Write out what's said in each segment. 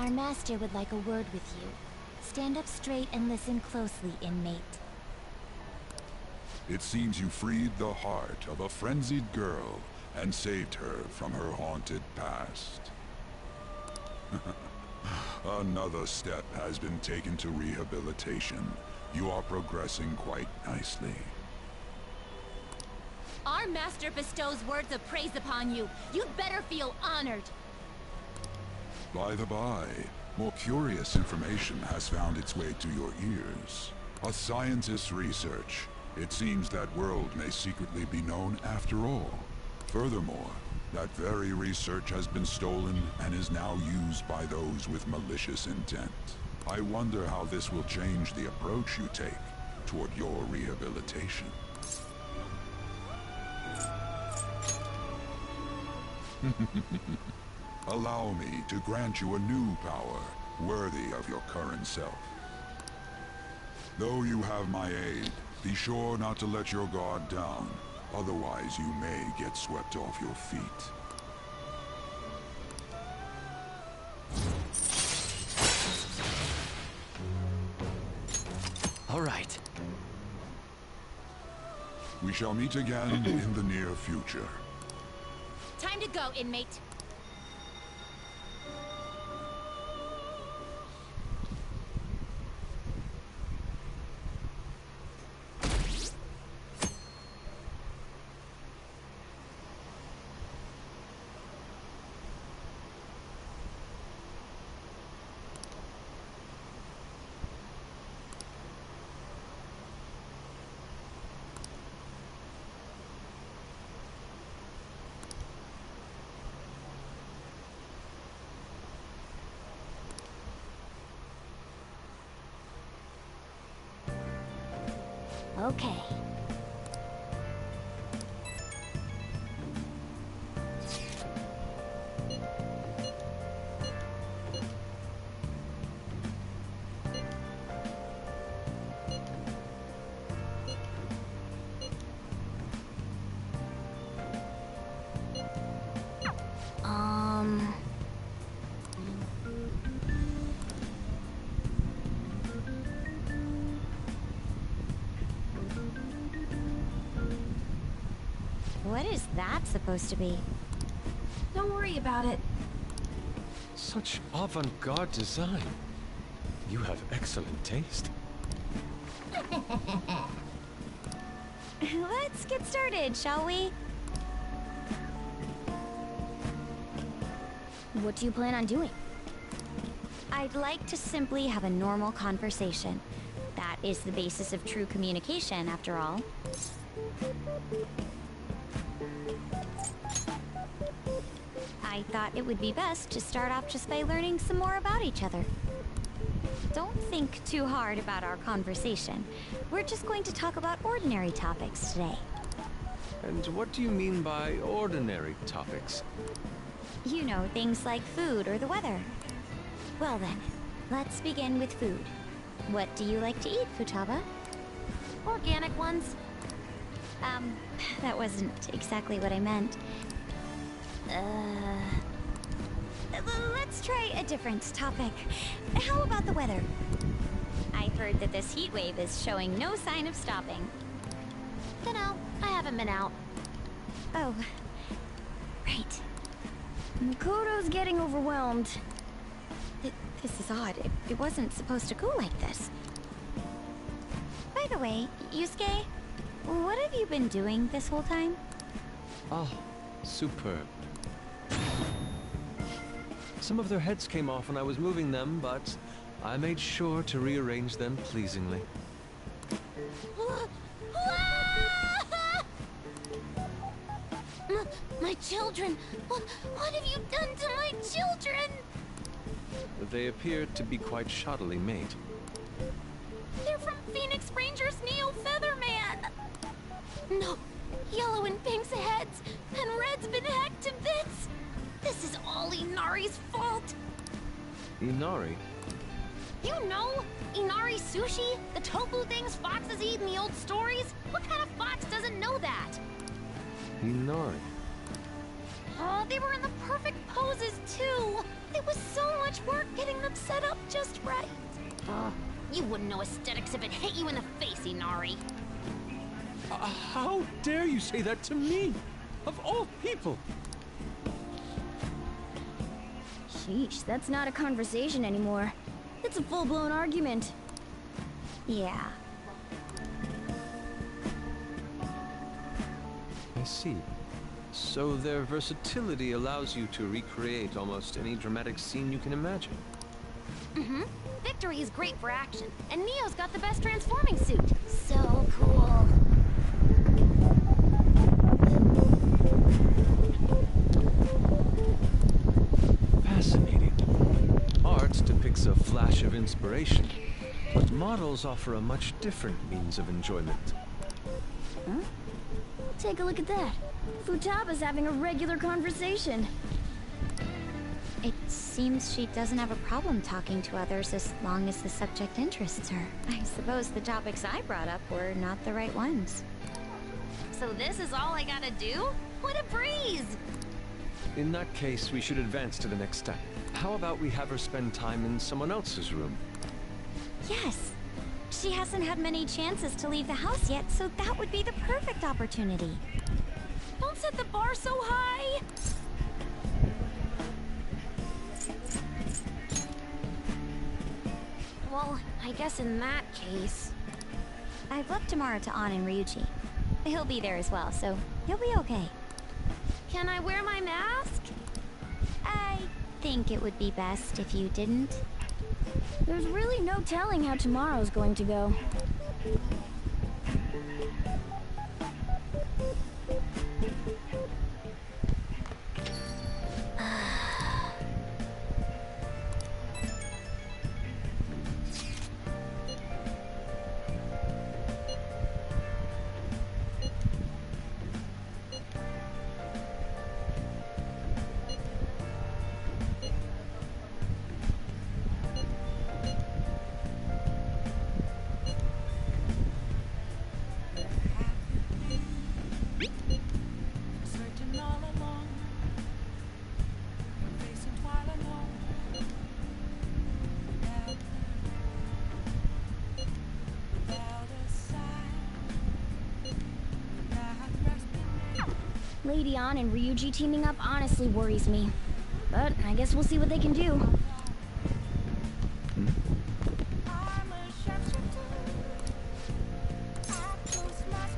Our master would like a word with you. Stand up straight and listen closely, inmate. It seems you freed the heart of a frenzied girl and saved her from her haunted past. Another step has been taken to rehabilitation. You are progressing quite nicely. Our master bestows words of praise upon you. You'd better feel honored. By the by, more curious information has found its way to your ears. A scientist's research. It seems that world may secretly be known after all. Furthermore, that very research has been stolen and is now used by those with malicious intent. I wonder how this will change the approach you take toward your rehabilitation. Allow me to grant you a new power, worthy of your current self. Though you have my aid, be sure not to let your guard down. Otherwise, you may get swept off your feet. All right. We shall meet again in the near future. Time to go, inmate. Okay. What is that supposed to be? Don't worry about it. Such avant-garde design. You have excellent taste. Let's get started, shall we? What do you plan on doing? I'd like to simply have a normal conversation. That is the basis of true communication, after all. I thought it would be best to start off just by learning some more about each other. Don't think too hard about our conversation. We're just going to talk about ordinary topics today. And what do you mean by ordinary topics? You know, things like food or the weather. Well then, let's begin with food. What do you like to eat, Futaba? Organic ones. That wasn't exactly what I meant. Let's try a different topic. How about the weather? I heard that this heat wave is showing no sign of stopping. Dunno, I haven't been out. Oh, right. Makoto's getting overwhelmed. This is odd. It wasn't supposed to go like this. By the way, Yusuke, what have you been doing this whole time? Oh, superb. Some of their heads came off when I was moving them, but I made sure to rearrange them pleasingly. My children! What have you done to my children? They appeared to be quite shoddily made. They're from Phoenix Rangers Neo Featherman! No, Yellow and Pink's heads, and Red's been hacked to bits! This is all Inari's fault! Inari? You know, Inari sushi? The tofu things foxes eat in the old stories? What kind of fox doesn't know that? Inari? Oh, they were in the perfect poses, too! It was so much work getting them set up just right. You wouldn't know aesthetics if it hit you in the face, Inari. How dare you say that to me? Of all people! Sheesh, that's not a conversation anymore. It's a full-blown argument. Yeah. I see. So their versatility allows you to recreate almost any dramatic scene you can imagine. Mm-hmm. Victory is great for action, and Neo's got the best transforming suit. So cool. Fascinating. Art depicts a flash of inspiration, but models offer a much different means of enjoyment. Huh? Take a look at that. Futaba's having a regular conversation. It seems she doesn't have a problem talking to others as long as the subject interests her. I suppose the topics I brought up were not the right ones. So this is all I gotta do? What a breeze! In that case, we should advance to the next step. How about we have her spend time in someone else's room? Yes. She hasn't had many chances to leave the house yet, so that would be the perfect opportunity. Don't set the bar so high! Well, I guess in that case... I've left Tamara to An and Ryuji. He'll be there as well, so he'll be okay. Can I wear my mask? I think it would be best if you didn't. There's really no telling how tomorrow's going to go. Lady An and Ryuji teaming up honestly worries me. But I guess we'll see what they can do.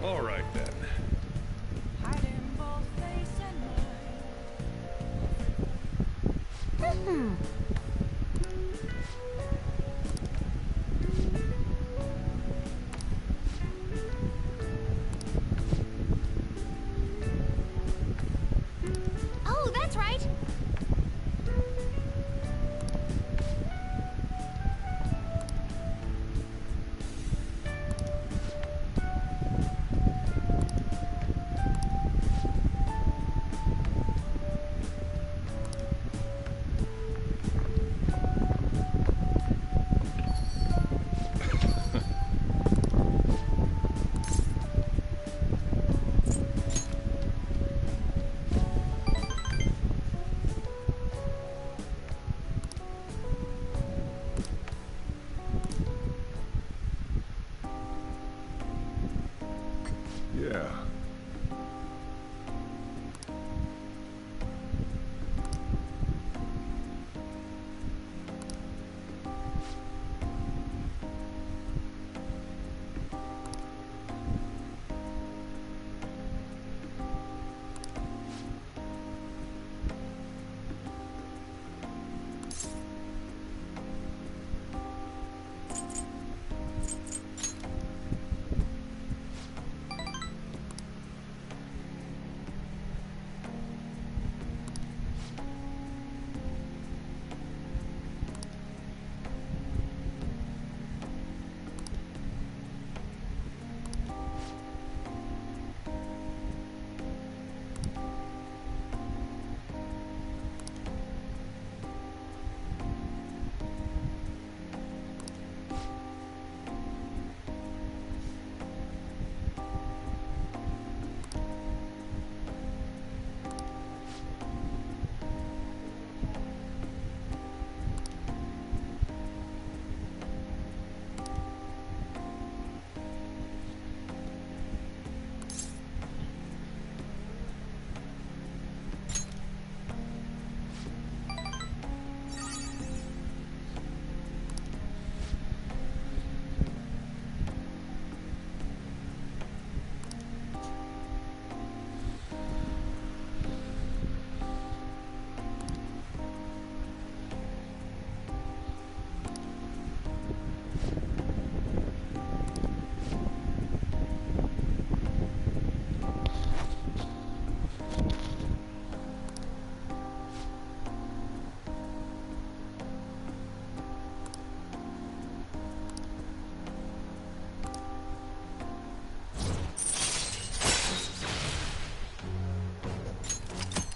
All right, then. Oh, that's right!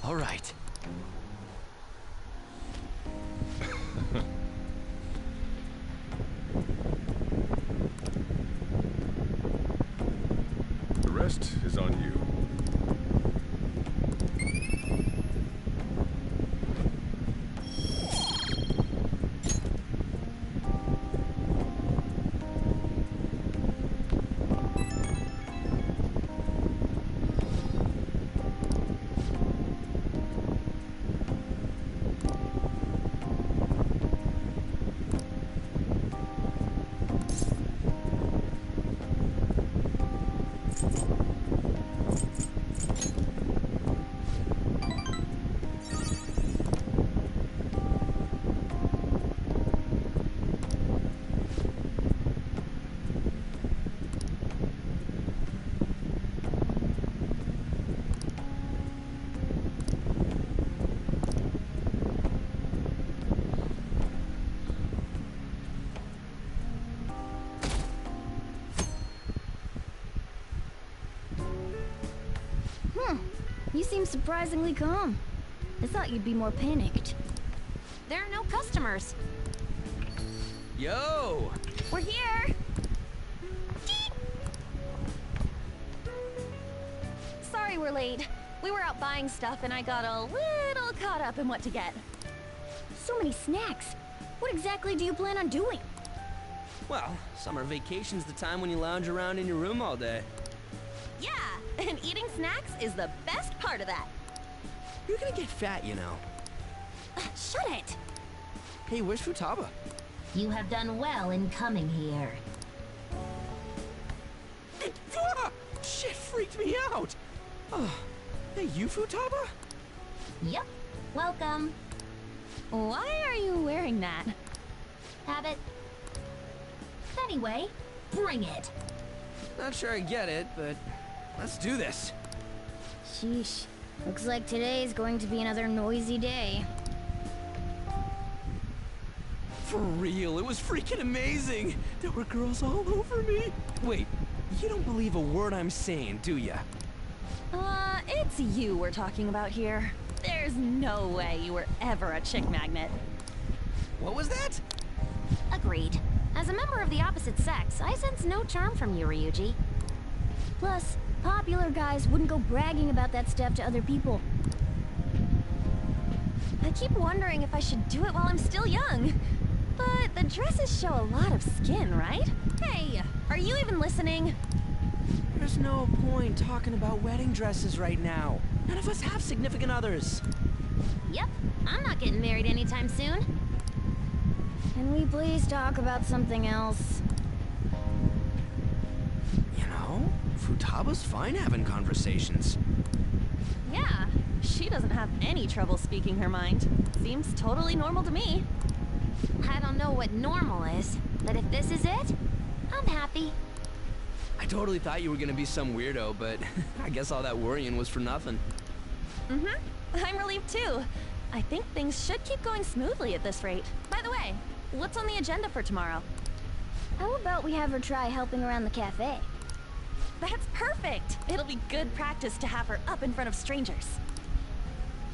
All right. The rest is on you. You seem surprisingly calm. I thought you'd be more panicked. There are no customers. Yo! We're here! Sorry we're late. We were out buying stuff and I got a little caught up in what to get. So many snacks. What exactly do you plan on doing? Well, summer vacation's the time when you lounge around in your room all day. Yeah, and eating snacks is the best part of that. You're gonna get fat, you know. Shut it! Hey, where's Futaba? You have done well in coming here. Ah! Shit freaked me out! Oh, hey, you Futaba? Yep. Welcome. Why are you wearing that? Habit. Anyway, bring it. Not sure I get it, but let's do this. Sheesh. Looks like today's going to be another noisy day. For real, it was freaking amazing! There were girls all over me! Wait, you don't believe a word I'm saying, do ya? It's you we're talking about here. There's no way you were ever a chick magnet. What was that? Agreed. As a member of the opposite sex, I sense no charm from you, Ryuji. Plus, popular guys wouldn't go bragging about that stuff to other people. I keep wondering if I should do it while I'm still young. But the dresses show a lot of skin, right? Hey, are you even listening? There's no point talking about wedding dresses right now. None of us have significant others. Yep, I'm not getting married anytime soon. Can we please talk about something else? You know, Futaba's fine having conversations. Yeah, she doesn't have any trouble speaking her mind. Seems totally normal to me. I don't know what normal is, but if this is it, I'm happy. I totally thought you were gonna be some weirdo, but I guess all that worrying was for nothing. I'm relieved too. I think things should keep going smoothly at this rate. By the way, what's on the agenda for tomorrow? How about we have her try helping around the cafe? That's perfect! It'll be good practice to have her up in front of strangers.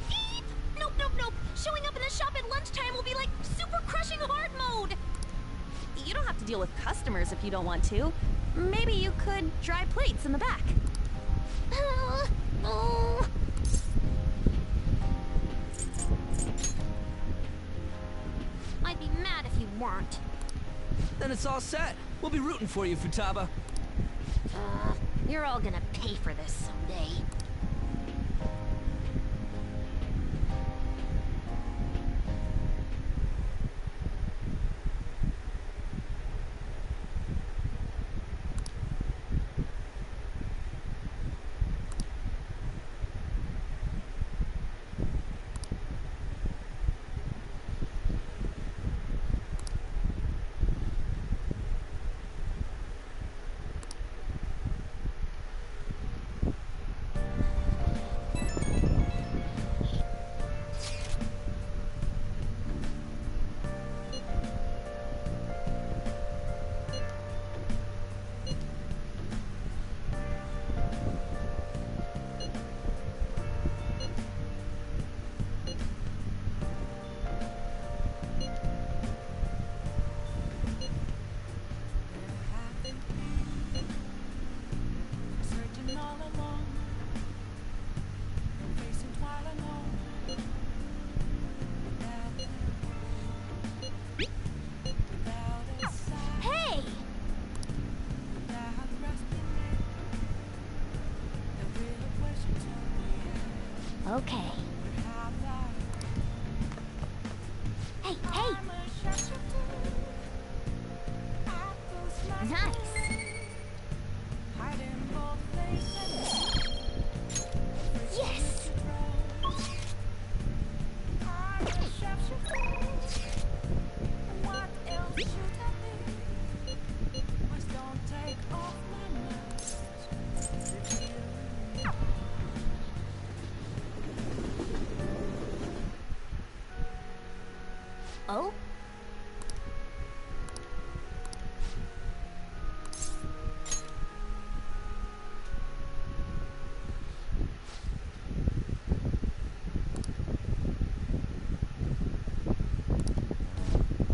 Beep! Nope, nope, nope! Showing up in the shop at lunchtime will be like super crushing hard mode! You don't have to deal with customers if you don't want to. Maybe you could dry plates in the back. I'd be mad if you weren't. Then it's all set. We'll be rooting for you, Futaba. You're all gonna pay for this someday. Okay. Hey, hey! Nice! Yes! Oh?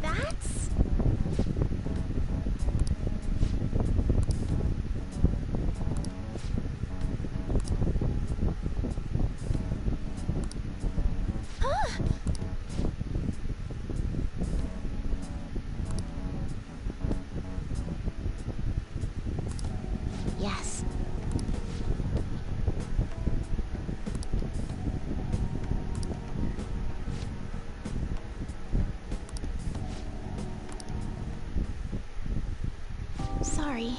That's... Huh? Yes. Sorry.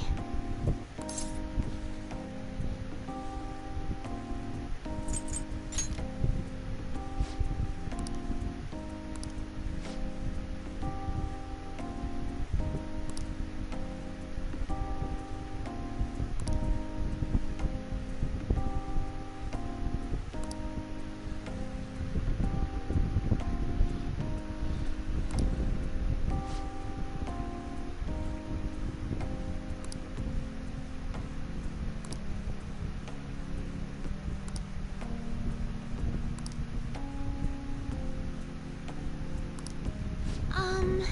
Um...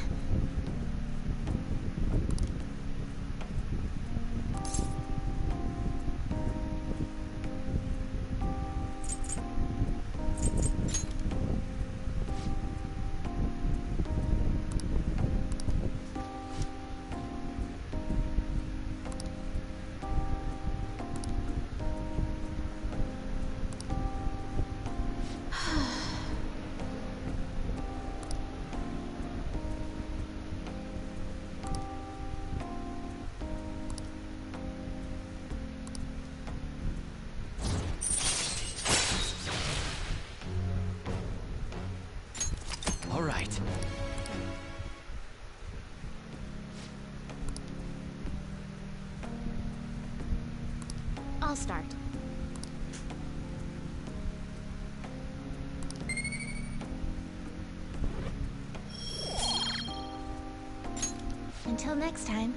All right. I'll start. Until next time.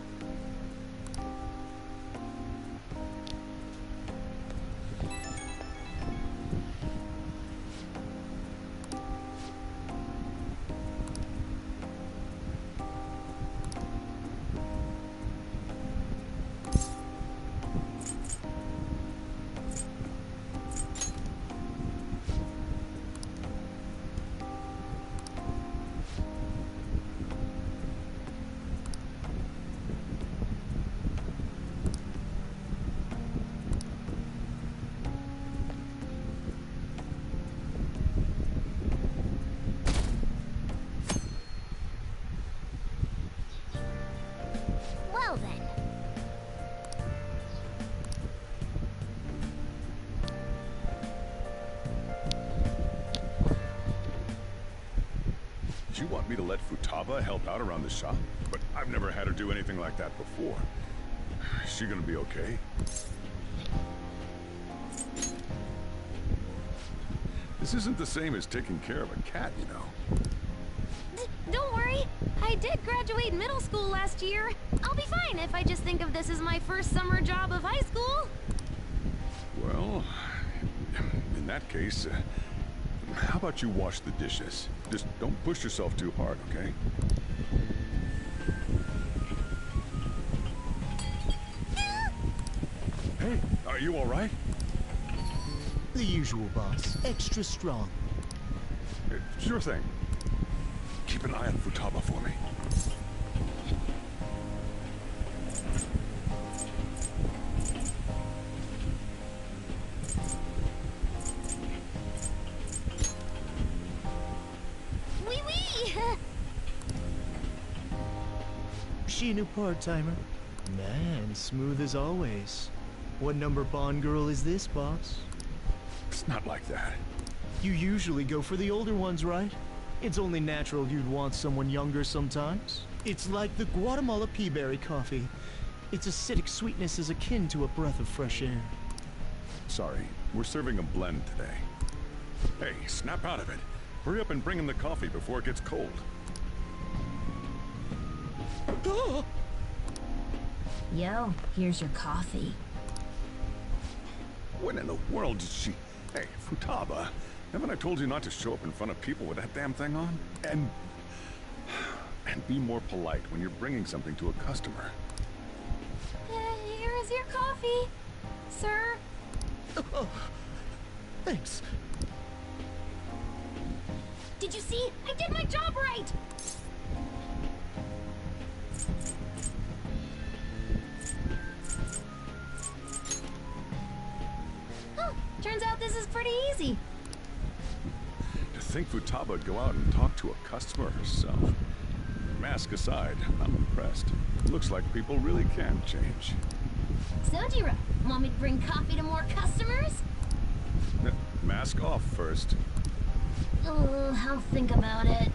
Well then. You want me to let Futaba help out around the shop? But I've never had her do anything like that before. Is she gonna be okay? This isn't the same as taking care of a cat, you know. Don't worry. I did graduate middle school last year. I'll be fine if I just think of this as my first summer job of high school. Well, in that case, how about you wash the dishes? Just don't push yourself too hard, okay? Hey, are you all right? The usual, boss. Extra strong. Sure thing. Keep an eye on Futaba for me. she a new part-timer? Man, smooth as always. What number Bond girl is this, boss? It's not like that. You usually go for the older ones, right? It's only natural you'd want someone younger sometimes. It's like the Guatemala peaberry coffee. Its acidic sweetness is akin to a breath of fresh air. Sorry, we're serving a blend today. Hey, snap out of it. Hurry up and bring in the coffee before it gets cold. Yo, here's your coffee. When in the world did she... Hey, Futaba, haven't I told you not to show up in front of people with that damn thing on? And be more polite when you're bringing something to a customer. Here is your coffee, sir. Oh, thanks. Did you see? I did my job right! Huh, turns out this is pretty easy. To think Futaba would go out and talk to a customer herself. Mask aside, I'm impressed. Looks like people really can change. Sojiro, want me to bring coffee to more customers? Mask off first. Oh, I'll think about it.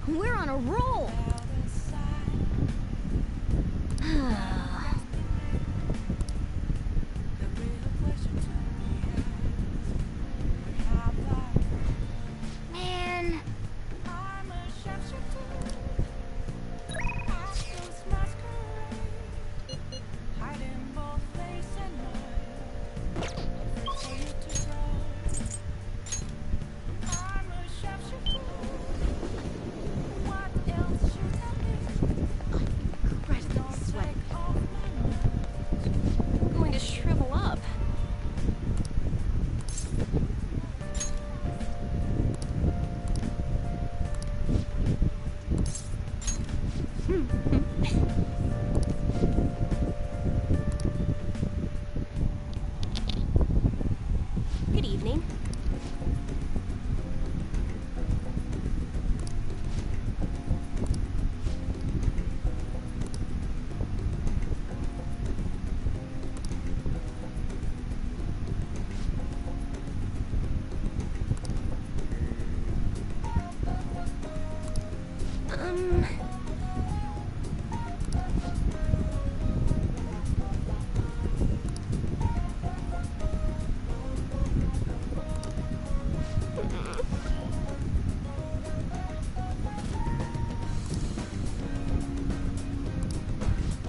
We're on a roll! Man. Going to shrivel up. Good evening.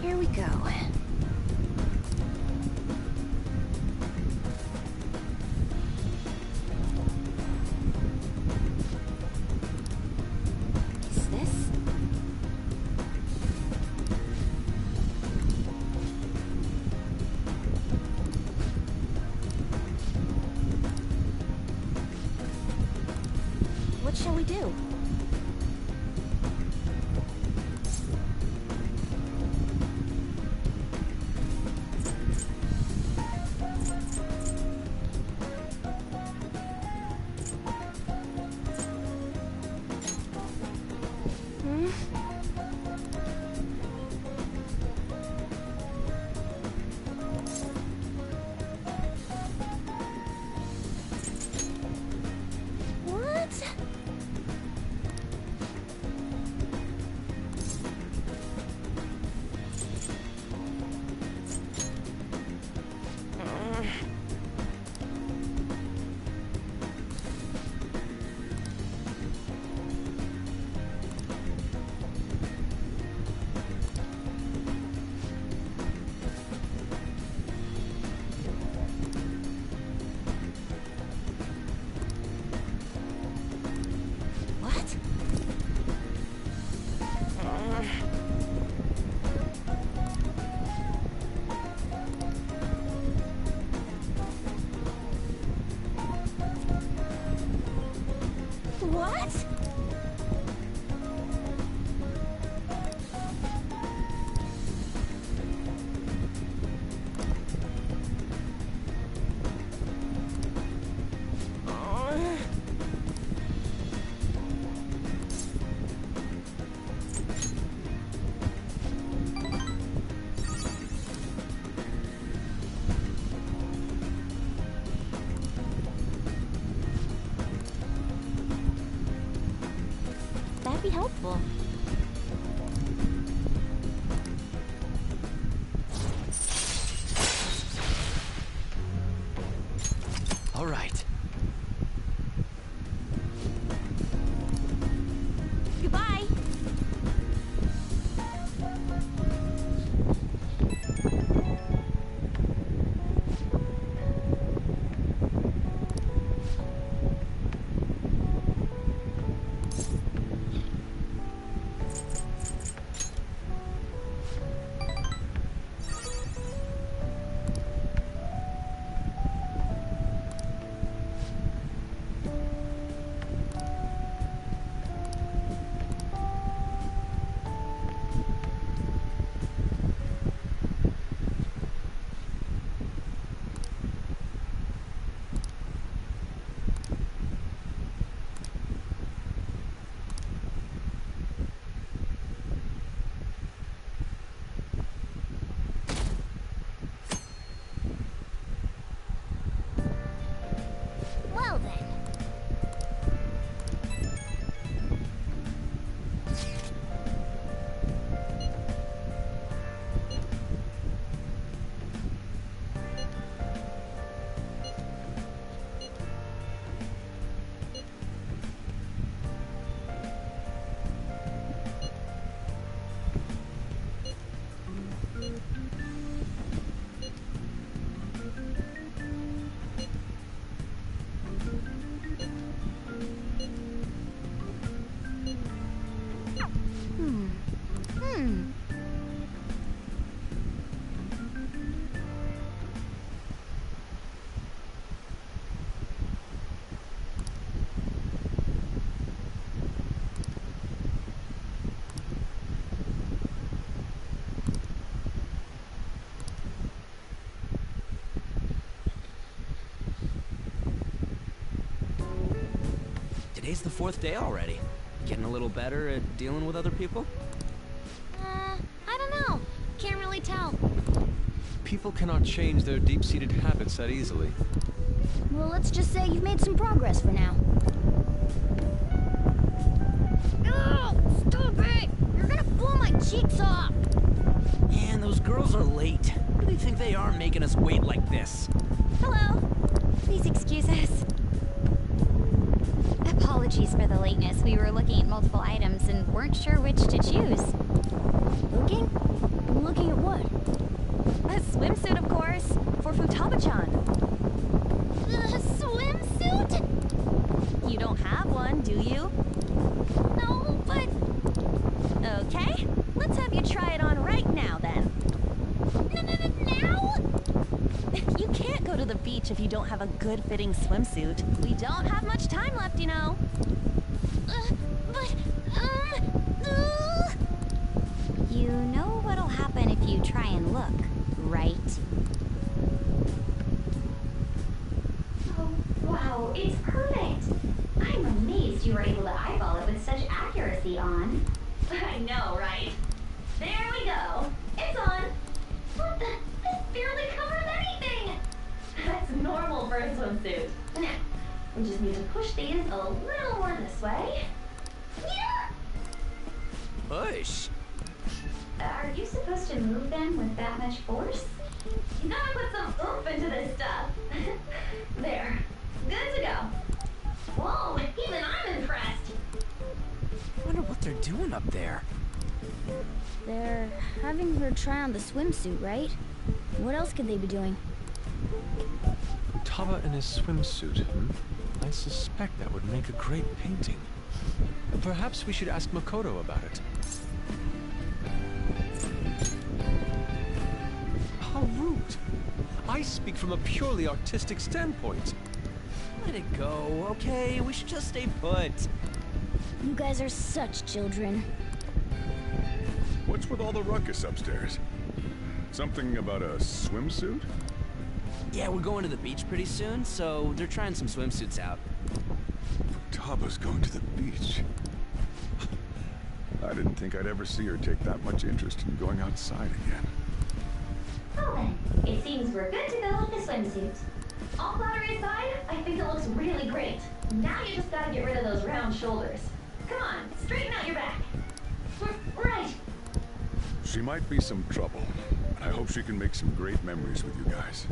Here we go. Is this? What shall we do? What? What? That'd be helpful. All right. Goodbye. Well then. Today's the 4th day already. Getting a little better at dealing with other people? I don't know. Can't really tell. People cannot change their deep-seated habits that easily. Well, let's just say you've made some progress for now. Oh, stop it! You're gonna blow my cheeks off! Man, those girls are late. Who do they think they are making us wait like this? Hello. Please excuse us. Apologies for the lateness. We were looking at multiple items and weren't sure which to choose. Looking? Looking at what? A swimsuit, of course, for Futaba-chan. A swimsuit? You don't have one, do you? No, but... Okay, let's have you try it on right now, then. Now? You can't go to the beach if you don't have a good-fitting swimsuit. We don't have much time left, you know. But, You know what'll happen if you try and look, right? Oh, wow, it's perfect. I'm amazed you were able to eyeball it with such accuracy on. I know, right? There we go. It's on. What the? This barely covers anything. That's normal for a swimsuit. Now, we just need to push these a little more this way. Yeah! Push? Are you supposed to move them with that much force? You gotta put some oomph into this stuff. There. Good to go. Whoa, even I'm impressed. I wonder what they're doing up there. they're having her try on the swimsuit, right? What else could they be doing? Futaba in his swimsuit, I suspect that would make a great painting. Perhaps we should ask Makoto about it. How rude! I speak from a purely artistic standpoint. Let it go, okay? We should just stay put. You guys are such children. What's with all the ruckus upstairs? Something about a swimsuit? Yeah, we're going to the beach pretty soon, so they're trying some swimsuits out. Taba's going to the beach. I didn't think I'd ever see her take that much interest in going outside again. Well then, it seems we're good to go with the swimsuit. All flattery aside, I think it looks really great. Now you just gotta get rid of those round shoulders. Come on, straighten out your back. Right. She might be some trouble, but I hope she can make some great memories with you guys.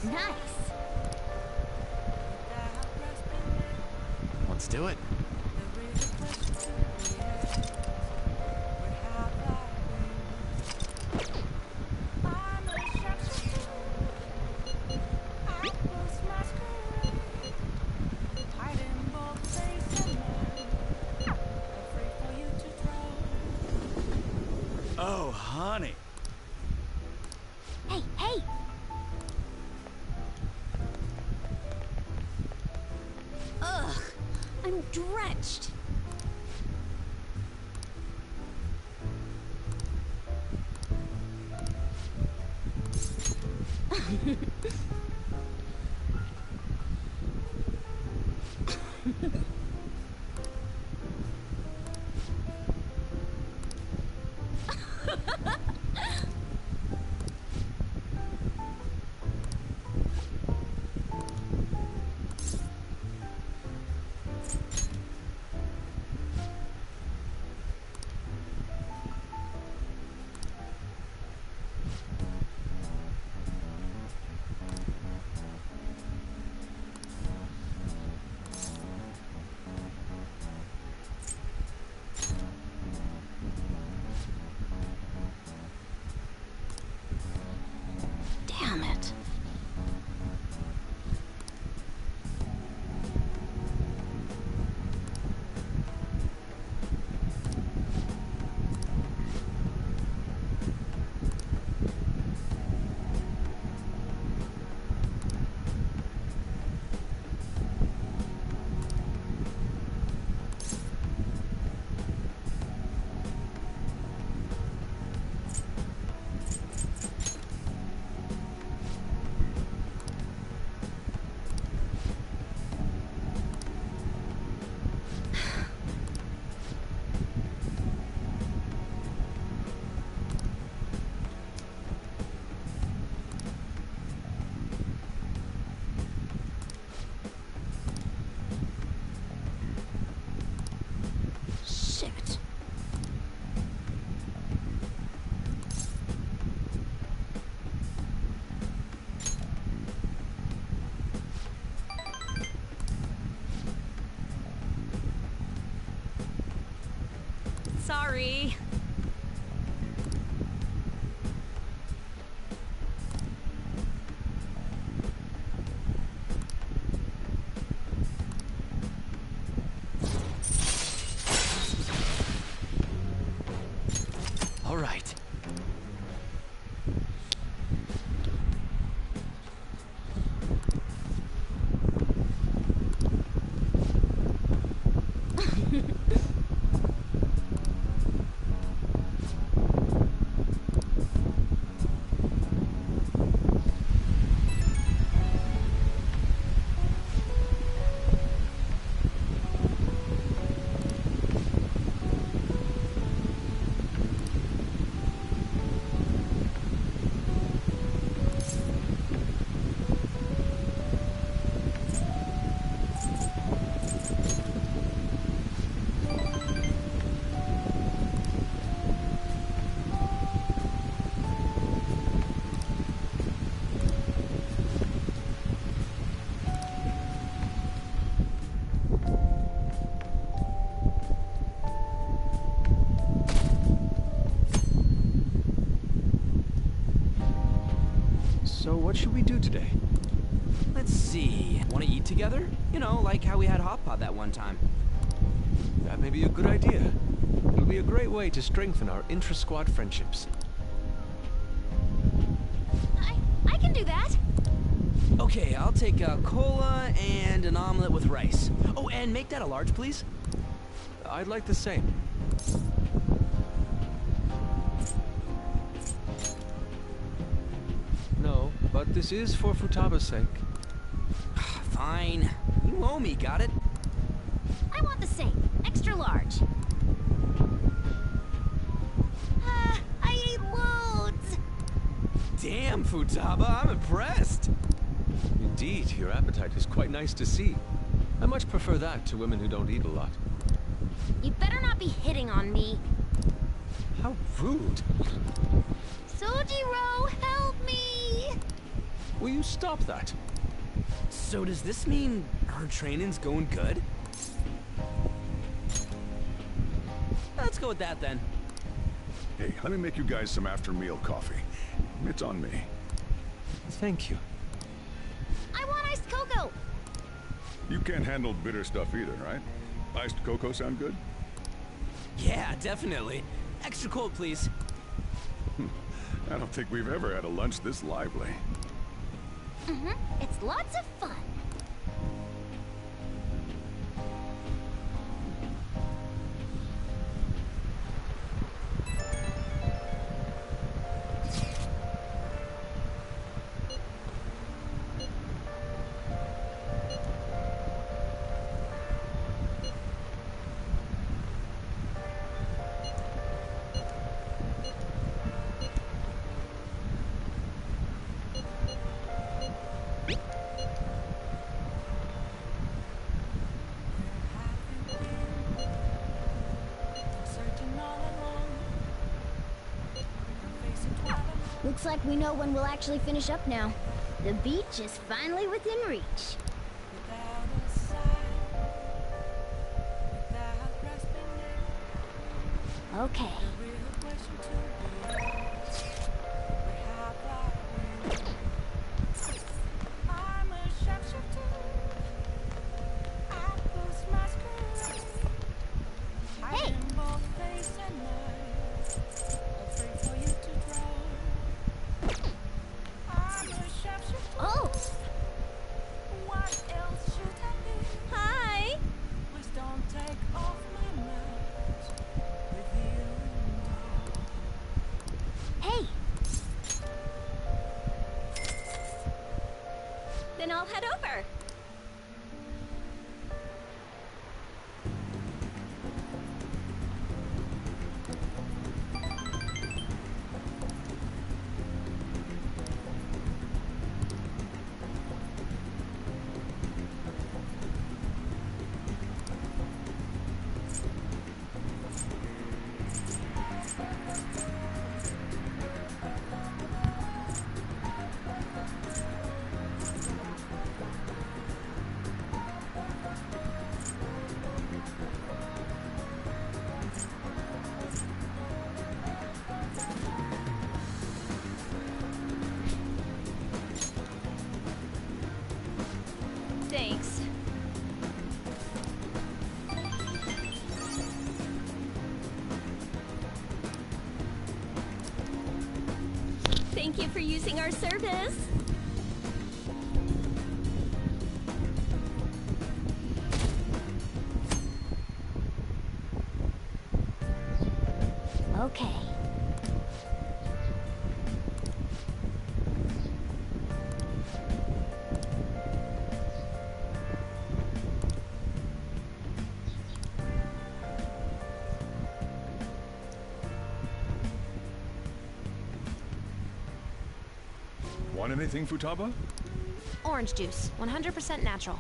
Nice. Let's do it. Oh, honey. Hey, hey! Ugh, I'm drenched. Damn it. Shit. Sorry. All right. what should we do today? Let's see. Want to eat together? You know, like how we had hot pot that one time. That may be a good idea. It'll be a great way to strengthen our intra-squad friendships. I can do that. Okay, I'll take a cola and an omelet with rice. Oh, and make that a large, please. I'd like the same. No, but this is for Futaba's sake. Fine. You owe me, got it? I want the same. Extra large. I ate loads. Damn, Futaba, I'm impressed. Indeed, your appetite is quite nice to see. I much prefer that to women who don't eat a lot. You better not be hitting on me. How rude. Sojiro, help me! Will you stop that? So does this mean her training's going good? Let's go with that then. Hey, let me make you guys some after-meal coffee. It's on me. Thank you. I want iced cocoa! You can't handle bitter stuff either, right? Iced cocoa sound good? Yeah, definitely. Extra cold, please. I don't think we've ever had a lunch this lively. It's lots of fun. Looks like we know when we'll actually finish up now. The beach is finally within reach. Okay. Hey! Oh! Hi! Hey! Then I'll head over. Thanks. Thank you for using our service. Okay. Want anything, Futaba? Orange juice, 100% natural.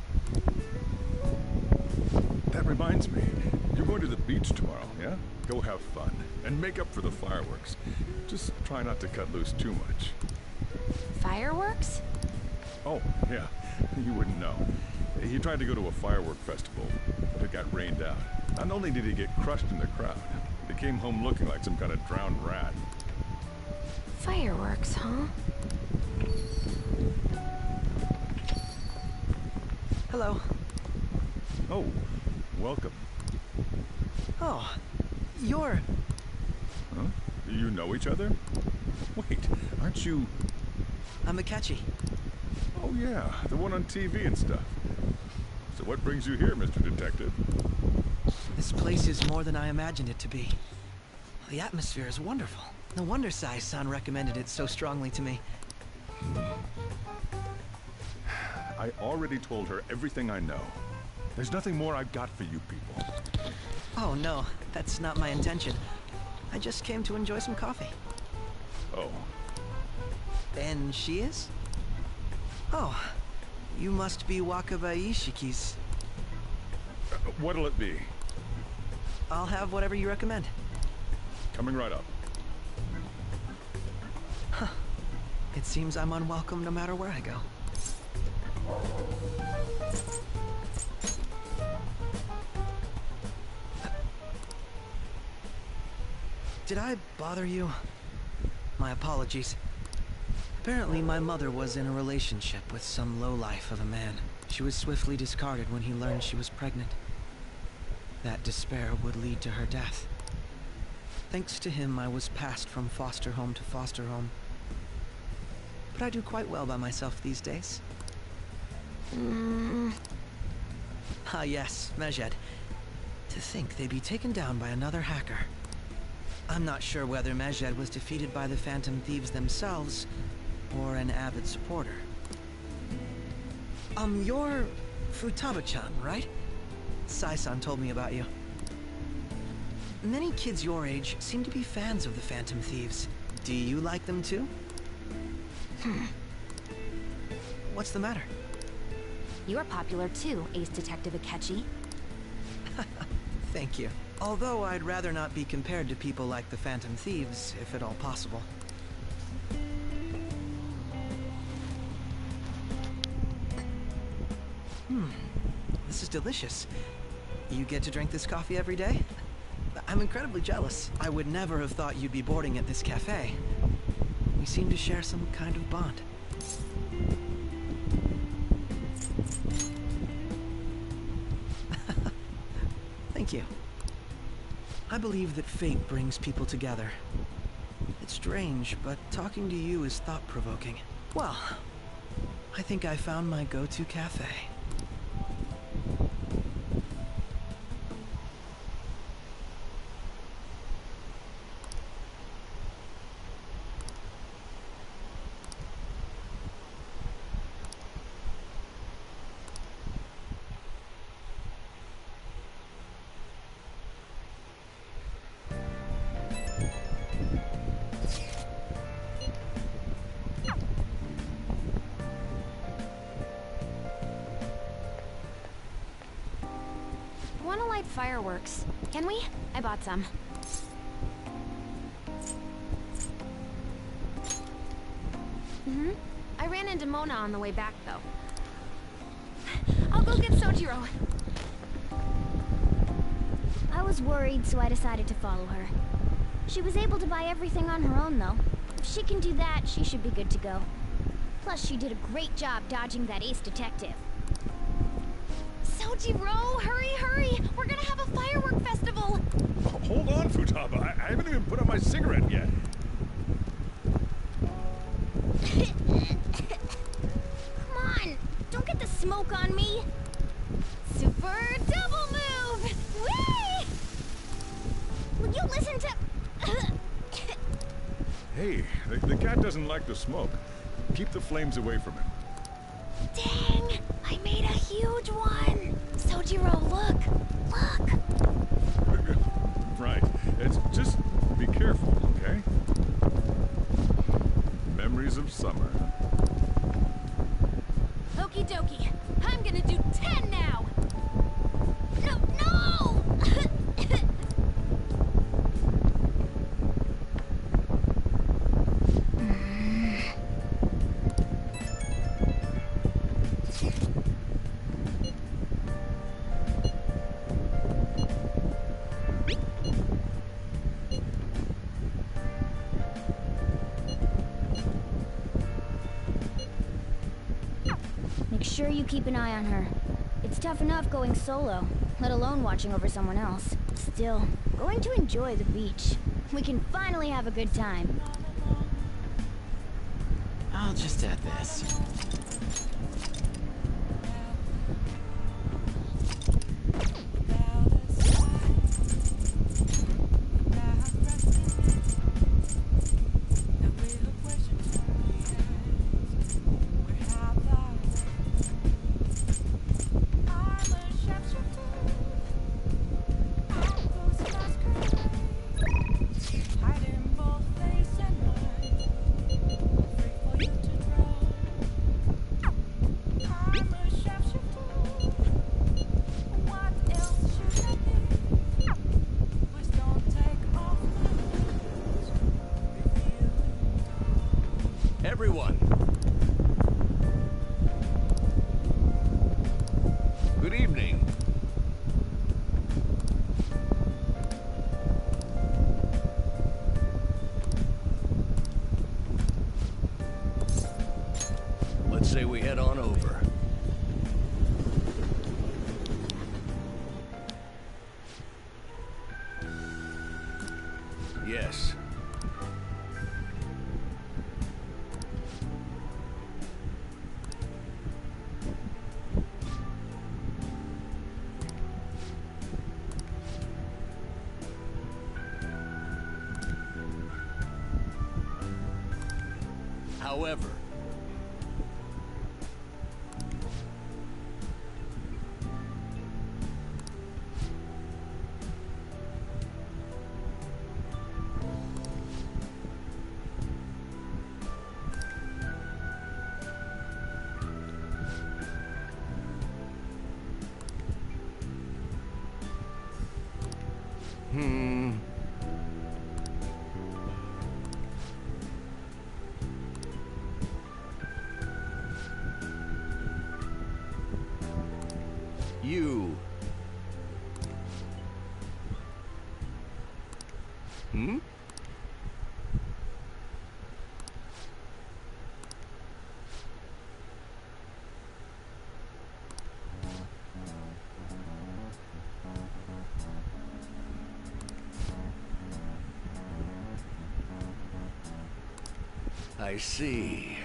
That reminds me. You're going to the beach tomorrow, yeah? Go have fun. And make up for the fireworks. Just try not to cut loose too much. Fireworks? Oh, yeah. You wouldn't know. He tried to go to a firework festival, but it got rained out. Not only did he get crushed in the crowd, he came home looking like some kind of drowned rat. Fireworks, huh? Hello. Oh, welcome. Oh, you're... Huh? You know each other? Wait, aren't you... I'm Akechi. Oh yeah, the one on TV and stuff. So what brings you here, Mr. Detective? This place is more than I imagined it to be. The atmosphere is wonderful. No wonder Sai-san recommended it so strongly to me. I already told her everything I know. There's nothing more I've got for you people. Oh no, that's not my intention. I just came to enjoy some coffee. Oh, And she is? Oh, you must be Wakaba Ishiki's. what'll it be? I'll have whatever you recommend. Coming right up. It seems I'm unwelcome no matter where I go. Did I bother you? My apologies. Apparently, my mother was in a relationship with some lowlife of a man. She was swiftly discarded when he learned she was pregnant. That despair would lead to her death. Thanks to him, I was passed from foster home to foster home. But I do quite well by myself these days. Ah yes, Mejed. To think they'd be taken down by another hacker. I'm not sure whether Mejed was defeated by the Phantom Thieves themselves, or an avid supporter. You're Futaba-chan, right? Sai-san told me about you. Many kids your age seem to be fans of the Phantom Thieves. Do you like them too? What's the matter? You're popular too, Ace Detective Akechi. Thank you. Although I'd rather not be compared to people like the Phantom Thieves, if at all possible. This is delicious. You get to drink this coffee every day? I'm incredibly jealous. I would never have thought you'd be boarding at this cafe. We seem to share some kind of bond. Thank you. I believe that fate brings people together. It's strange, but talking to you is thought-provoking. Well, I think I found my go-to cafe. Wanna light fireworks? Can we? I bought some. I ran into Mona on the way back, though. I'll go get Sojiro. I was worried, so I decided to follow her. She was able to buy everything on her own, though. If she can do that, she should be good to go. Plus, she did a great job dodging that ace detective. Sojiro, hurry, hurry! We're gonna have a firework festival! Hold on, Futaba. I haven't even put out my cigarette yet. Come on! Don't get the smoke on me! Super double move! Whee! Will you listen to... Hey, the cat doesn't like the smoke. Keep the flames away from him. Dang! I made a huge one! Sojiro, look! Look! Right. It's just be careful, okay? Memories of summer. Okie dokie. I'm gonna do 10 now! No, no! Make sure you keep an eye on her. tough enough going solo, let alone watching over someone else. Still, going to enjoy the beach. We can finally have a good time. I'll just add this. Everyone! Good evening. Let's say we head on over. Yes. However, you... Hmm? I see.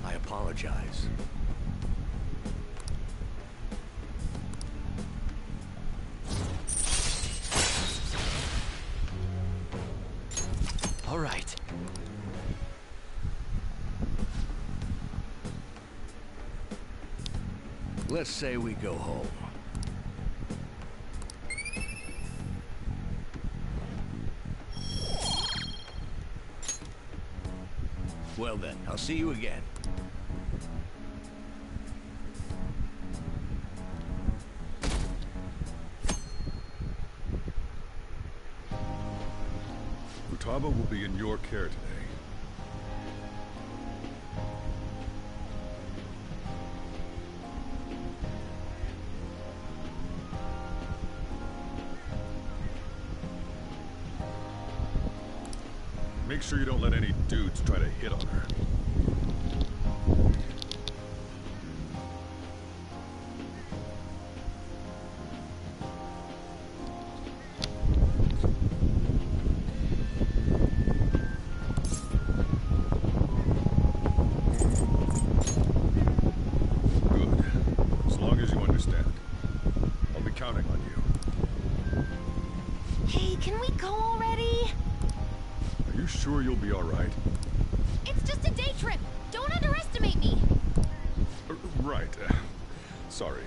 I apologize. All right. Let's say we go home. Well then, I'll see you again. Futaba will be in your care today. Make sure you don't let any dudes try to hit on her. counting on you. Hey, can we go already? Are you sure you'll be all right? It's just a day trip. Don't underestimate me. Right. Sorry.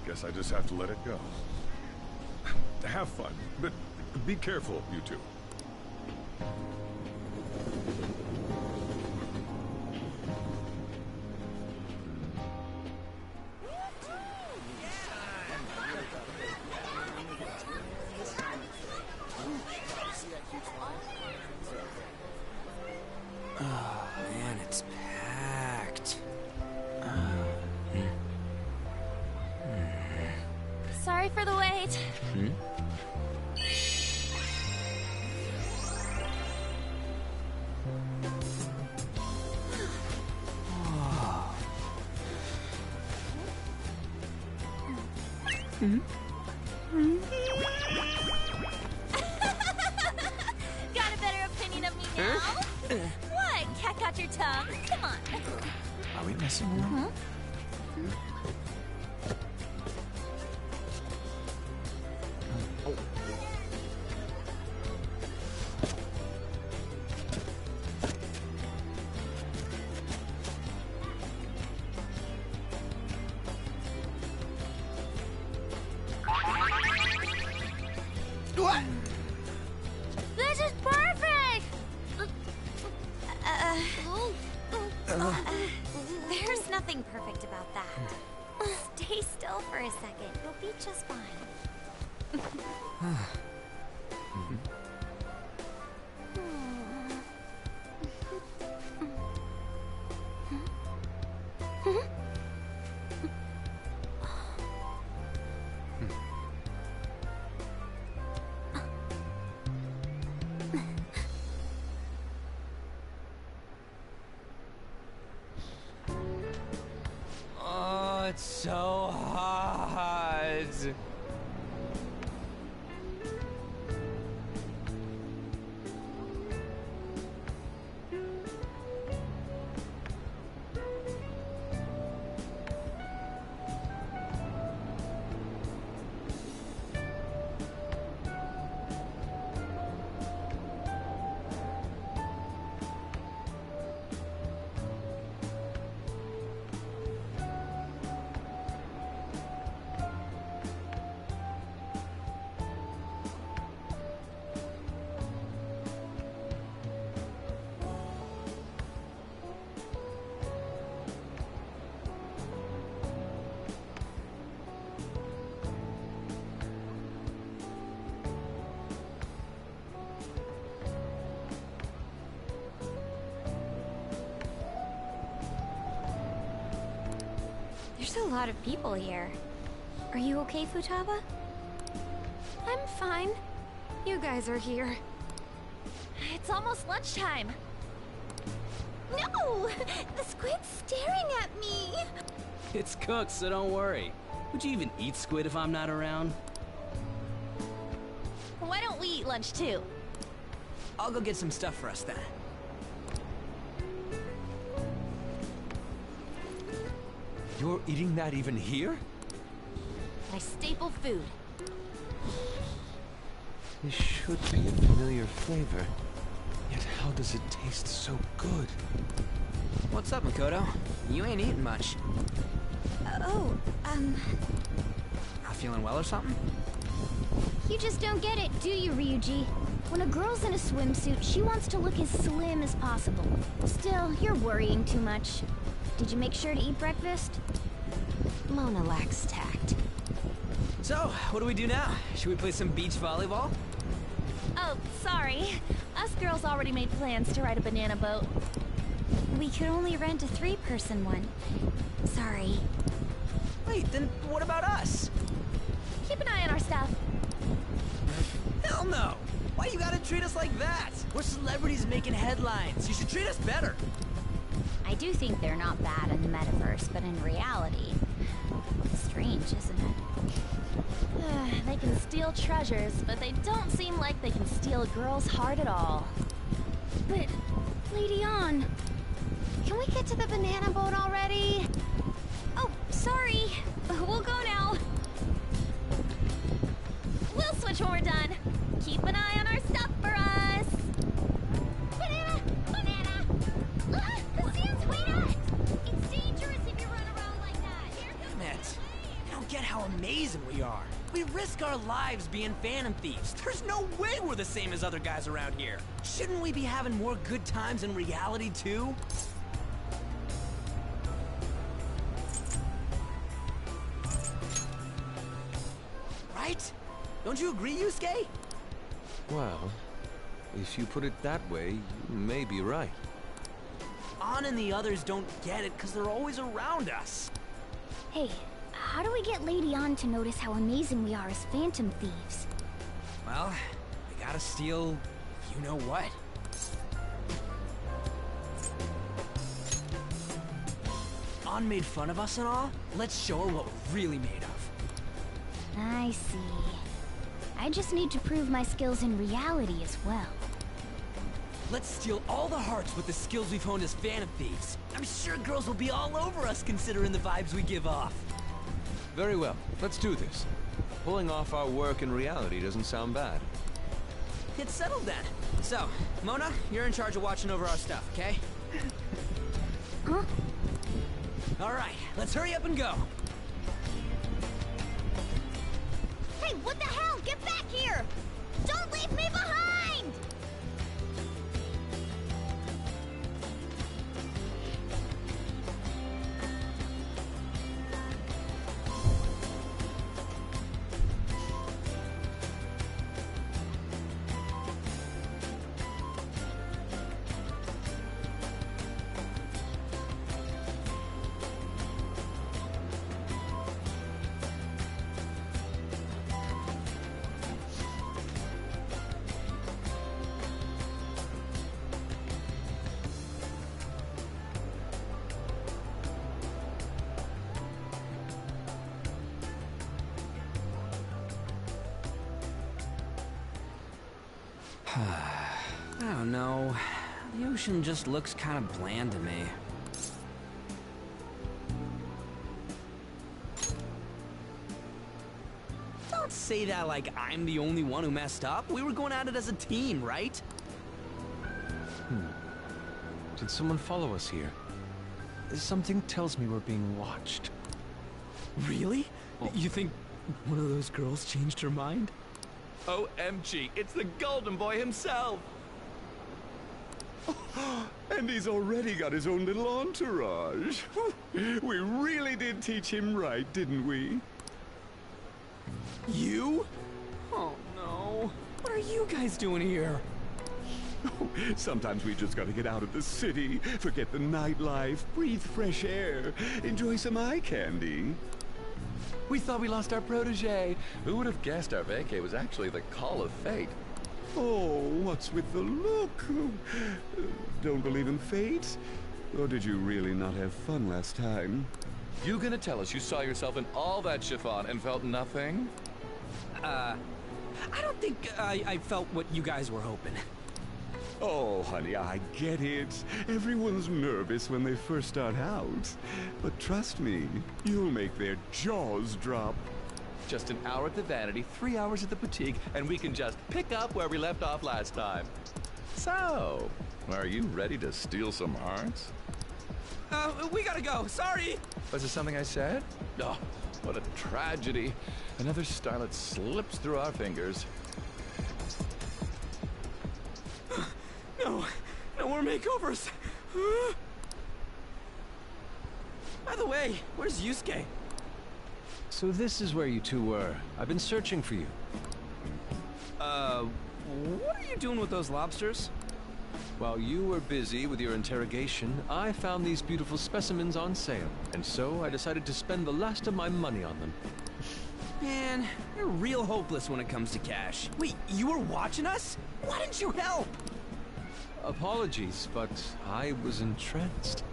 Guess I just have to let it go. Have fun, but be careful, you two. Oh, man, it's packed. Sorry for the wait. Got a better opinion of me now? What? Cat got your tongue? Come on. Are we messing around? What? This is perfect! There's nothing perfect about that. Stay still for a second. You'll be just fine. Oh, it's so hot. There's a lot of people here. Are you okay, Futaba? I'm fine. You guys are here. It's almost lunchtime. No! The squid's staring at me! It's cooked, so don't worry. Would you even eat squid if I'm not around? Why don't we eat lunch too? I'll go get some stuff for us then. You're eating that even here? My staple food. This should be a familiar flavor. Yet how does it taste so good? What's up, Makoto? You ain't eating much. Not feeling well or something? You just don't get it, do you, Ryuji? When a girl's in a swimsuit, she wants to look as slim as possible. Still, you're worrying too much. Did you make sure to eat breakfast? Mona lacks tact. So, what do we do now? Should we play some beach volleyball? Oh, sorry. Us girls already made plans to ride a banana boat. We could only rent a 3-person one. Sorry. Wait, then what about us? Keep an eye on our stuff. Hell no! Why you gotta treat us like that? We're celebrities making headlines. You should treat us better. I do think they're not bad in the metaverse, but in reality, strange, isn't it? They can steal treasures, but they don't seem like they can steal a girl's heart at all. But, Lady On, Can we get to the banana boat already? oh, Sorry. We'll go now. We'll switch when we're done. Keep an eye on our stuff for us. Banana! Banana! Ah, the sand's wet! It's dangerous if you run around like that. Here comes Matt, I don't get how amazing we are. We risk our lives being phantom thieves. There's no way we're the same as other guys around here. Shouldn't we be having more good times in reality, too? Right? Don't you agree, Yusuke? Well, if you put it that way, you may be right. An and the others don't get it because they're always around us. Hey, how do we get Lady An to notice how amazing we are as phantom thieves? Well, we gotta steal you know what. An made fun of us and all. Let's show her what we're really made of. I see. I just need to prove my skills in reality as well. Let's steal all the hearts with the skills we've honed as phantom thieves. I'm sure girls will be all over us considering the vibes we give off. Very well, let's do this. Pulling off our work in reality doesn't sound bad. It's settled then. So, Mona, you're in charge of watching over our stuff, okay? Huh? All right, let's hurry up and go. Hey, what the hell? Get back here! Don't leave me behind! I don't know. The ocean just looks kind of bland to me. Don't say that like I'm the only one who messed up. We were going at it as a team, right? Did someone follow us here? Something tells me we're being watched. Really? You think one of those girls changed her mind? OMG, it's the Golden Boy himself! And he's already got his own little entourage. We really did teach him right, didn't we? You? Oh no. What are you guys doing here? Sometimes we just gotta get out of the city, forget the nightlife, breathe fresh air, enjoy some eye candy. We thought we lost our protege. Who would have guessed our vacay was actually the call of fate? Oh, what's with the look? Don't believe in fate? Or did you really not have fun last time? You gonna tell us you saw yourself in all that chiffon and felt nothing? I don't think I felt what you guys were hoping. Oh, honey, I get it. Everyone's nervous when they first start out. But trust me, you'll make their jaws drop. Just an hour at the Vanity, 3 hours at the boutique, and we can just pick up where we left off last time. So, are you ready to steal some hearts? We gotta go. Sorry. Was it something I said? Oh, what a tragedy. Another starlet slips through our fingers. No more makeovers. By the way, where's Yusuke? So this is where you two were. I've been searching for you. What are you doing with those lobsters? While you were busy with your interrogation, I found these beautiful specimens on sale, and so I decided to spend the last of my money on them. Man, you're real hopeless when it comes to cash. Wait, you were watching us? Why didn't you help? Apologies, but I was entranced.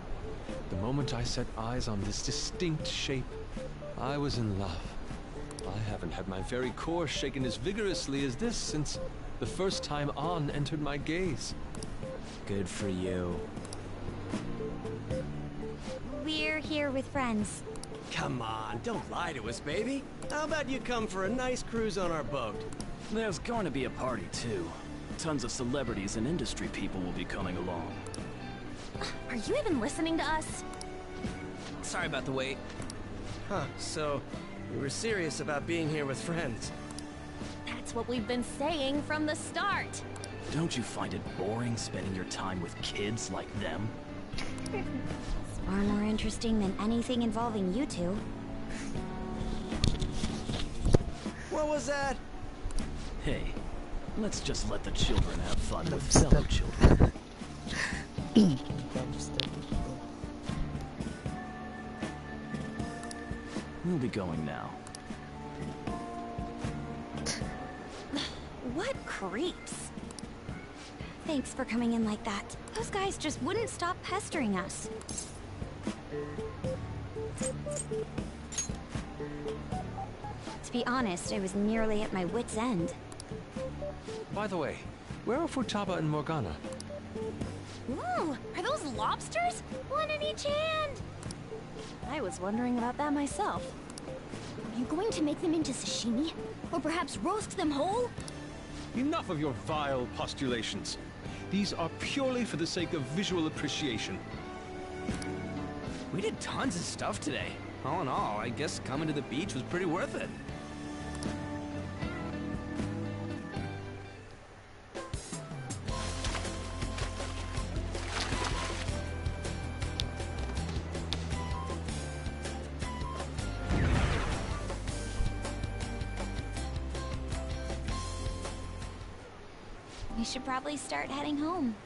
The moment I set eyes on this distinct shape, I was in love. I haven't had my very core shaken as vigorously as this since the first time An entered my gaze. Good for you. We're here with friends. Come on, don't lie to us, baby. How about you come for a nice cruise on our boat? There's going to be a party, too. Tons of celebrities and industry people will be coming along. Are you even listening to us? Sorry about the wait. Huh, so you were serious about being here with friends. That's what we've been saying from the start. Don't you find it boring spending your time with kids like them? It's far more interesting than anything involving you two. What was that? Hey, let's just let the children have fun with fellow children. We'll be going now. What creeps. Thanks for coming in like that. Those guys just wouldn't stop pestering us. To be honest, I was nearly at my wit's end. By the way, where are Futaba and Morgana? Ooh, are those lobsters? One in each hand! I was wondering about that myself. Are you going to make them into sashimi? Or perhaps roast them whole? Enough of your vile postulations. These are purely for the sake of visual appreciation. We did tons of stuff today. All in all, I guess coming to the beach was pretty worth it. We should probably start heading home.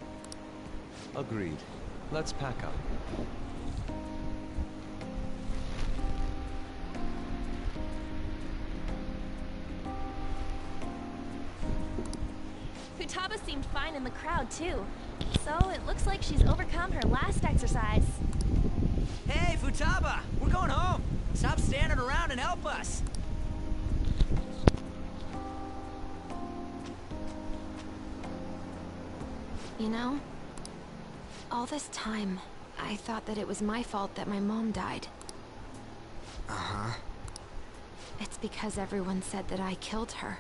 Agreed. Let's pack up. Futaba seemed fine in the crowd, too. So it looks like she's overcome her last exercise. Hey, Futaba! We're going home! Stop standing around and help us! You know, all this time, I thought that it was my fault that my mom died. Uh-huh. It's because everyone said that I killed her.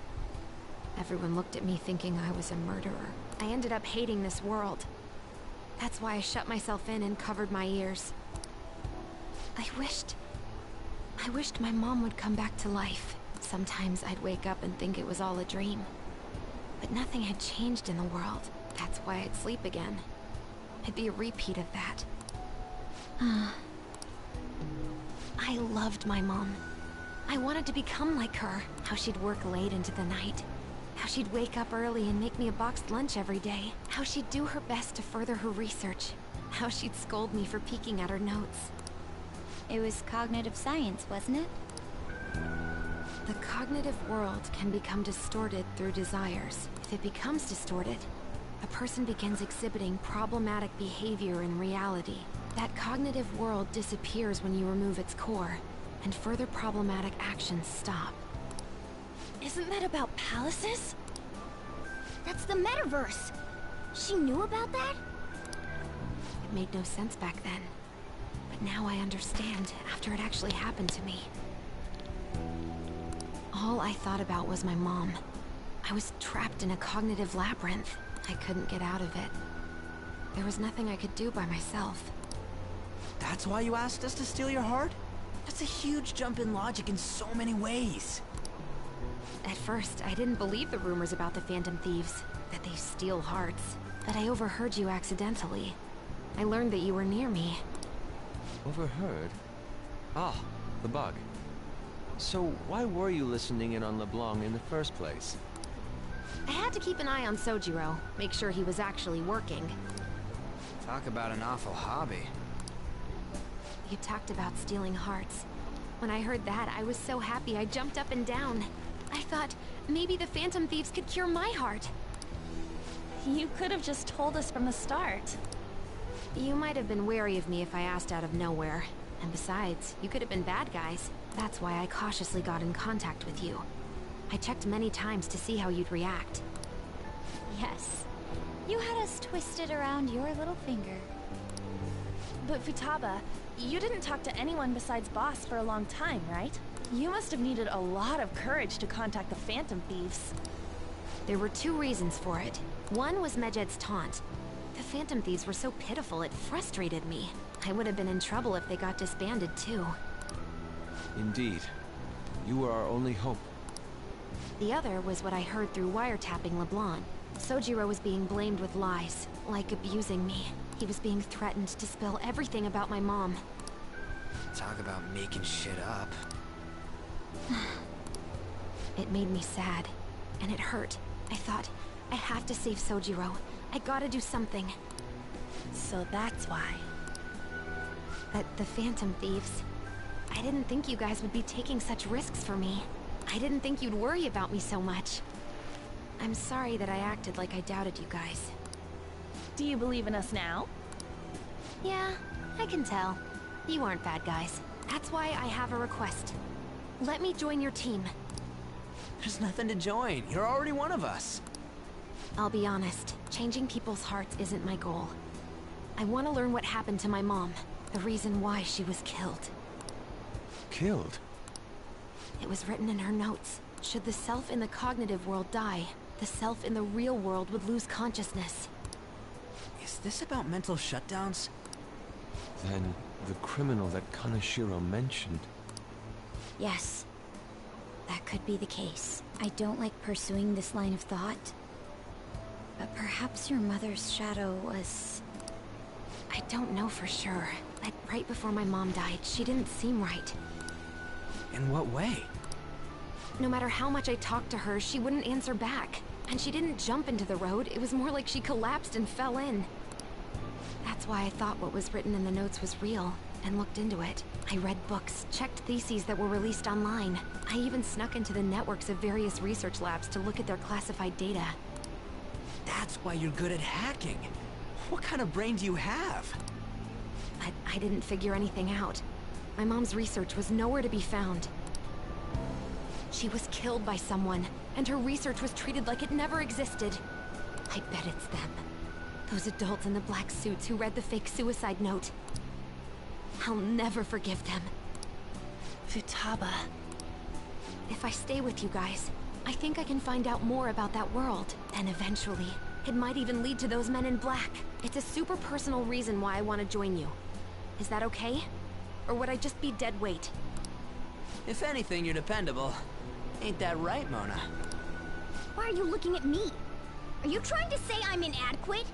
Everyone looked at me thinking I was a murderer. I ended up hating this world. That's why I shut myself in and covered my ears. I wished my mom would come back to life. Sometimes I'd wake up and think it was all a dream. But nothing had changed in the world. That's why I'd sleep again. It'd be a repeat of that. I loved my mom. I wanted to become like her. How she'd work late into the night. How she'd wake up early and make me a boxed lunch every day. How she'd do her best to further her research. How she'd scold me for peeking at her notes. It was cognitive science, wasn't it? The cognitive world can become distorted through desires. If it becomes distorted, a person begins exhibiting problematic behavior in reality. That cognitive world disappears when you remove its core, and further problematic actions stop. Isn't that about palaces? That's the metaverse. She knew about that? It made no sense back then. But now I understand, after it actually happened to me. All I thought about was my mom. I was trapped in a cognitive labyrinth. I couldn't get out of it. There was nothing I could do by myself. That's why you asked us to steal your heart? That's a huge jump in logic in so many ways. At first, I didn't believe the rumors about the Phantom Thieves, that they steal hearts. But I overheard you accidentally. I learned that you were near me. Overheard? Ah, the bug. So why were you listening in on LeBlanc in the first place? I had to keep an eye on Sojiro, make sure he was actually working. Talk about an awful hobby. You talked about stealing hearts. When I heard that, I was so happy I jumped up and down. I thought, maybe the Phantom Thieves could cure my heart. You could have just told us from the start. You might have been wary of me if I asked out of nowhere. And besides, you could have been bad guys. That's why I cautiously got in contact with you. I checked many times to see how you'd react. Yes. You had us twisted around your little finger. But Futaba, you didn't talk to anyone besides Boss for a long time, right? You must have needed a lot of courage to contact the Phantom Thieves. There were two reasons for it. One was Medjed's taunt. The Phantom Thieves were so pitiful it frustrated me. I would have been in trouble if they got disbanded too. Indeed. You were our only hope. The other was what I heard through wiretapping LeBlanc. Sojiro was being blamed with lies, like abusing me. He was being threatened to spill everything about my mom. Talk about making shit up. It made me sad, and it hurt. I thought, I have to save Sojiro. I gotta do something. So that's why. The Phantom Thieves. I didn't think you guys would be taking such risks for me. I didn't think you'd worry about me so much. I'm sorry that I acted like I doubted you guys. Do you believe in us now? Yeah, I can tell. You aren't bad guys. That's why I have a request. Let me join your team. There's nothing to join. You're already one of us. I'll be honest, changing people's hearts isn't my goal. I want to learn what happened to my mom, the reason why she was killed. Killed? It was written in her notes. Should the self in the cognitive world die, the self in the real world would lose consciousness. Is this about mental shutdowns? Then, the criminal that Kaneshiro mentioned. Yes. That could be the case. I don't like pursuing this line of thought. But perhaps your mother's shadow was... I don't know for sure. But right before my mom died, she didn't seem right. In what way? No matter how much I talked to her, she wouldn't answer back. And she didn't jump into the road, it was more like she collapsed and fell in. That's why I thought what was written in the notes was real, and looked into it. I read books, checked theses that were released online. I even snuck into the networks of various research labs to look at their classified data. That's why you're good at hacking. What kind of brain do you have? I didn't figure anything out. My mom's research was nowhere to be found. She was killed by someone, and her research was treated like it never existed. I bet it's them. Those adults in the black suits who read the fake suicide note. I'll never forgive them. Futaba. If I stay with you guys, I think I can find out more about that world. And eventually, it might even lead to those men in black. It's a super personal reason why I want to join you. Is that okay? Or would I just be dead weight? If anything, you're dependable. Ain't that right, Mona? Why are you looking at me? Are you trying to say I'm inadequate?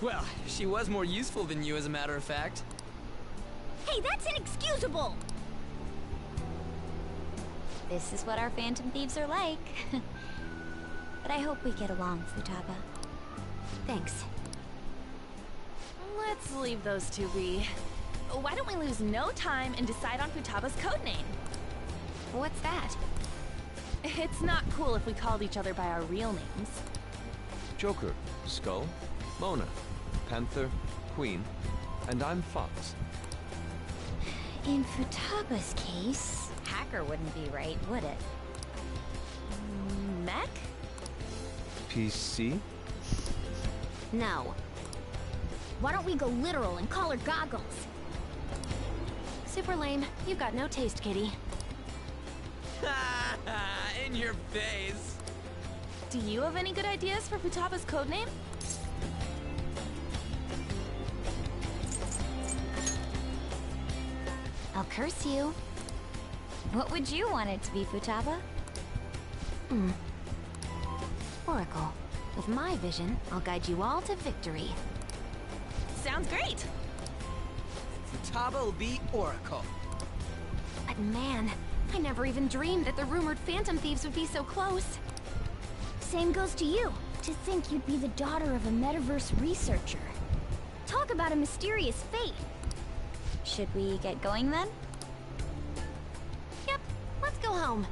Well, she was more useful than you, as a matter of fact. Hey, that's inexcusable! This is what our Phantom Thieves are like. But I hope we get along, Futaba. Thanks. Let's leave those two be. Why don't we lose no time and decide on Futaba's codename? What's that? It's not cool if we called each other by our real names. Joker, Skull, Mona, Panther, Queen, and I'm Fox. In Futaba's case, hacker wouldn't be right, would it? Mech? PC? No. Why don't we go literal and call her Goggles? Super lame. You've got no taste, kitty. In your face. Do you have any good ideas for Futaba's codename? I'll curse you. What would you want it to be, Futaba? Oracle. With my vision, I'll guide you all to victory. Sounds great! Futaba will be Oracle. But man, I never even dreamed that the rumored Phantom Thieves would be so close. Same goes to you. To think you'd be the daughter of a metaverse researcher. Talk about a mysterious fate. Should we get going then? Yep, let's go home.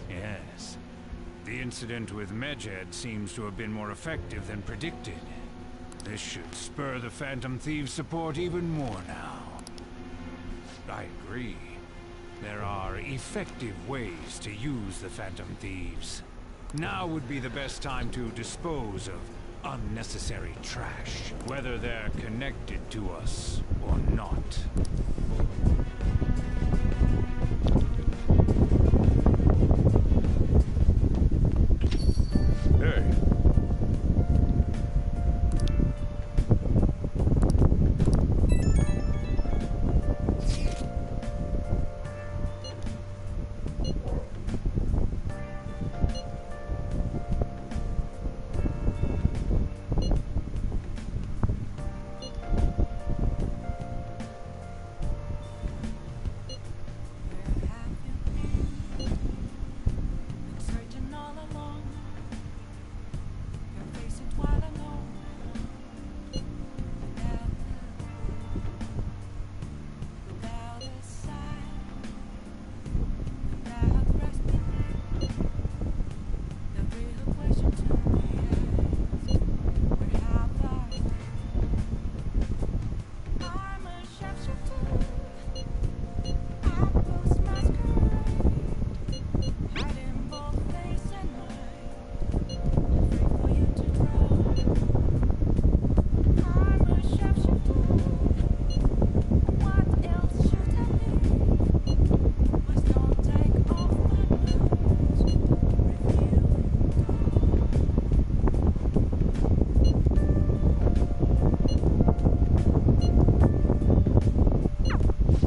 Yes. The incident with Medjed seems to have been more effective than predicted. This should spur the Phantom Thieves' support even more now. I agree. There are effective ways to use the Phantom Thieves. Now would be the best time to dispose of unnecessary trash, whether they're connected to us or not. Hey.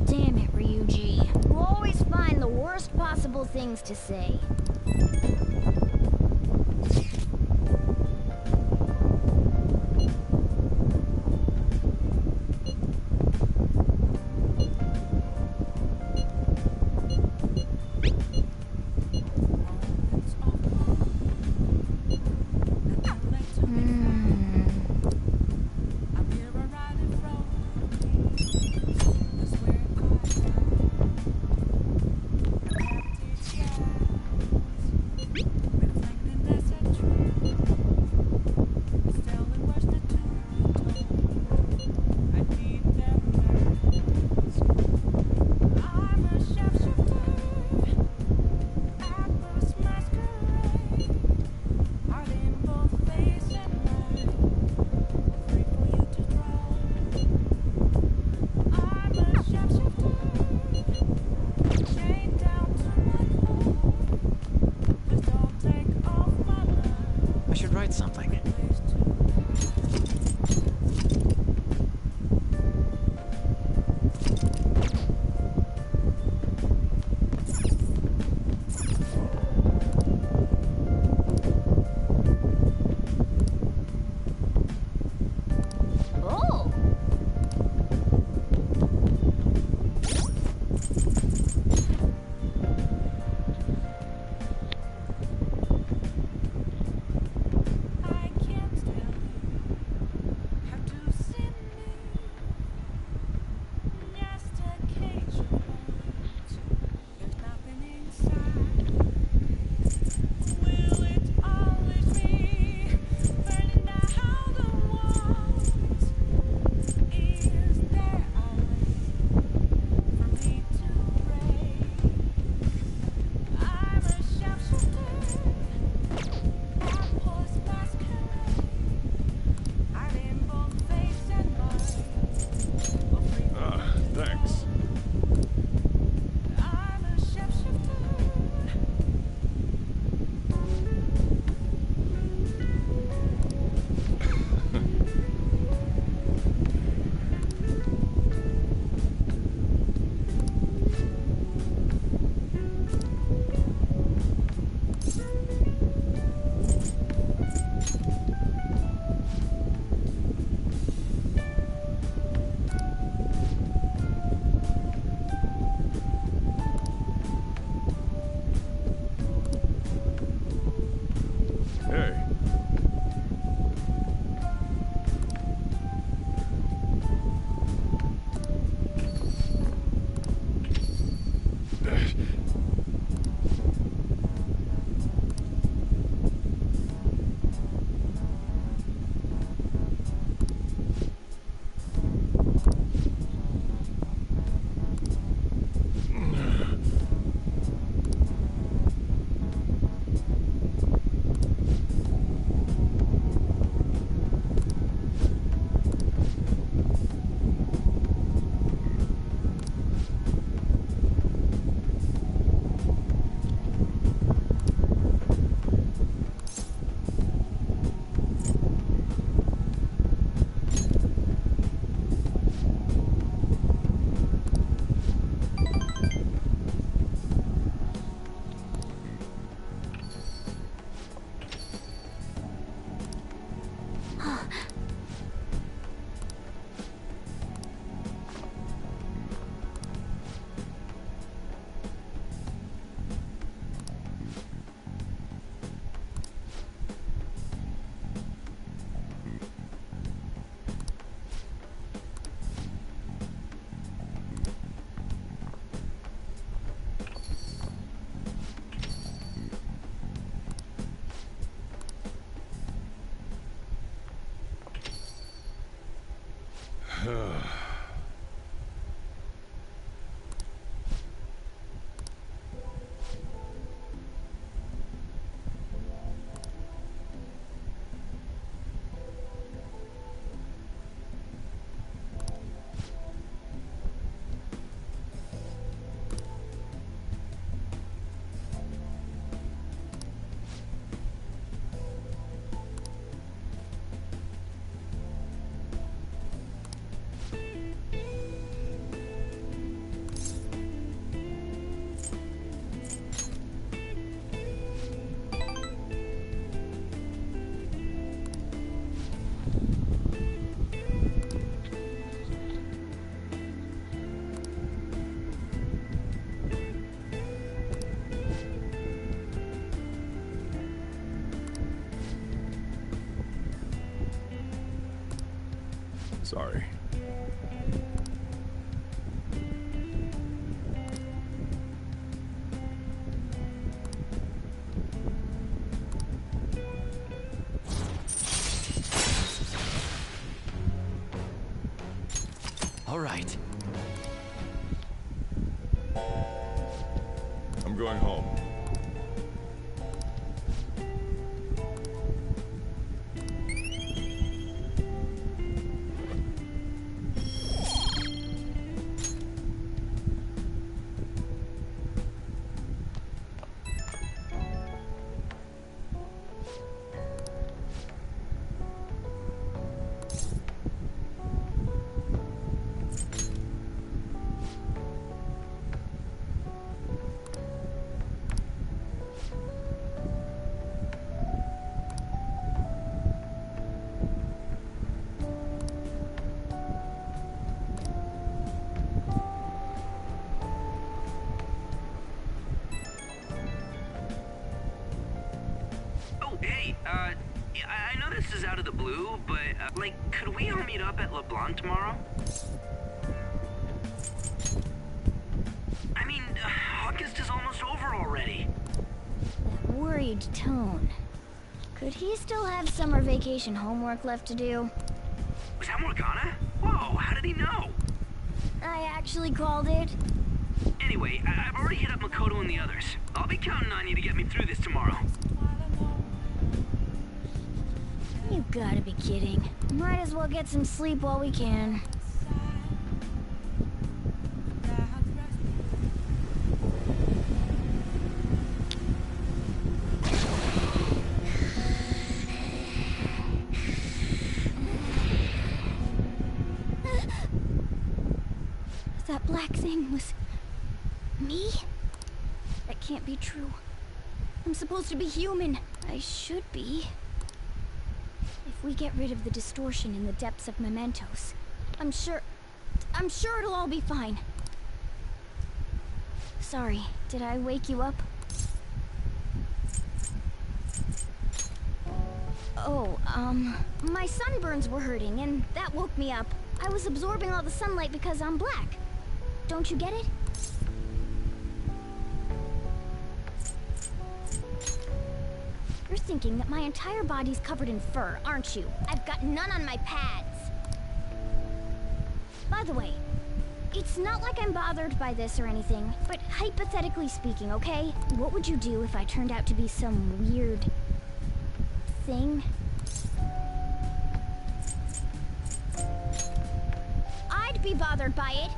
Damn it, Ryuji. You always find the worst possible things to say. Sorry. All right. I'm going home. I know this is out of the blue, but, like, could we all meet up at LeBlanc tomorrow? I mean, August is almost over already. That worried tone. Could he still have summer vacation homework left to do? Was that Morgana? Whoa, how did he know? I actually called it. Anyway, I've already hit up Makoto and the others. I'll be counting on you to get me through this tomorrow. You gotta be kidding. Might as well get some sleep while we can. That black thing was... me? That can't be true. I'm supposed to be human. I should be. If we get rid of the distortion in the depths of mementos, I'm sure it'll all be fine. Sorry, did I wake you up? Oh, my sunburns were hurting and that woke me up. I was absorbing all the sunlight because I'm black. Don't you get it? You're thinking that my entire body's covered in fur, aren't you? I've got none on my pads. By the way, it's not like I'm bothered by this or anything, but hypothetically speaking, okay? What would you do if I turned out to be some weird... thing? I'd be bothered by it!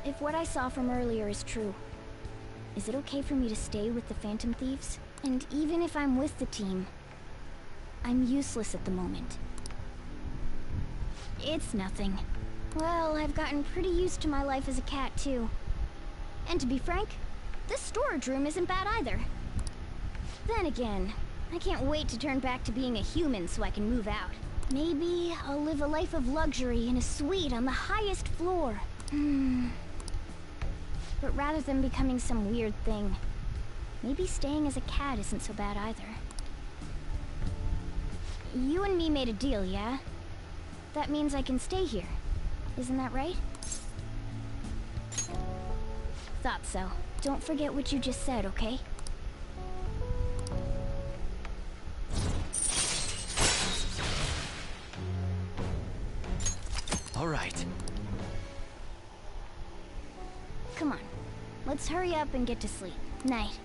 If what I saw from earlier is true, is it okay for me to stay with the Phantom Thieves? And even if I'm with the team, I'm useless at the moment. It's nothing. Well, I've gotten pretty used to my life as a cat, too. And to be frank, this storage room isn't bad either. Then again, I can't wait to turn back to being a human so I can move out. Maybe I'll live a life of luxury in a suite on the highest floor. But rather than becoming some weird thing, maybe staying as a cat isn't so bad either. You and me made a deal, yeah? That means I can stay here. Isn't that right? Thought so. Don't forget what you just said, okay? All right. Come on. Let's hurry up and get to sleep. Night.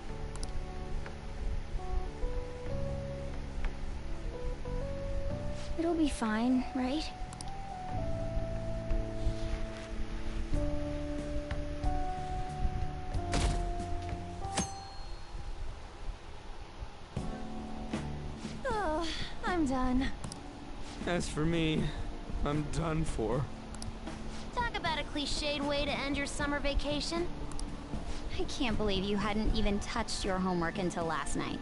It'll be fine, right? Oh, I'm done. As for me, I'm done for. Talk about a cliched way to end your summer vacation. I can't believe you hadn't even touched your homework until last night.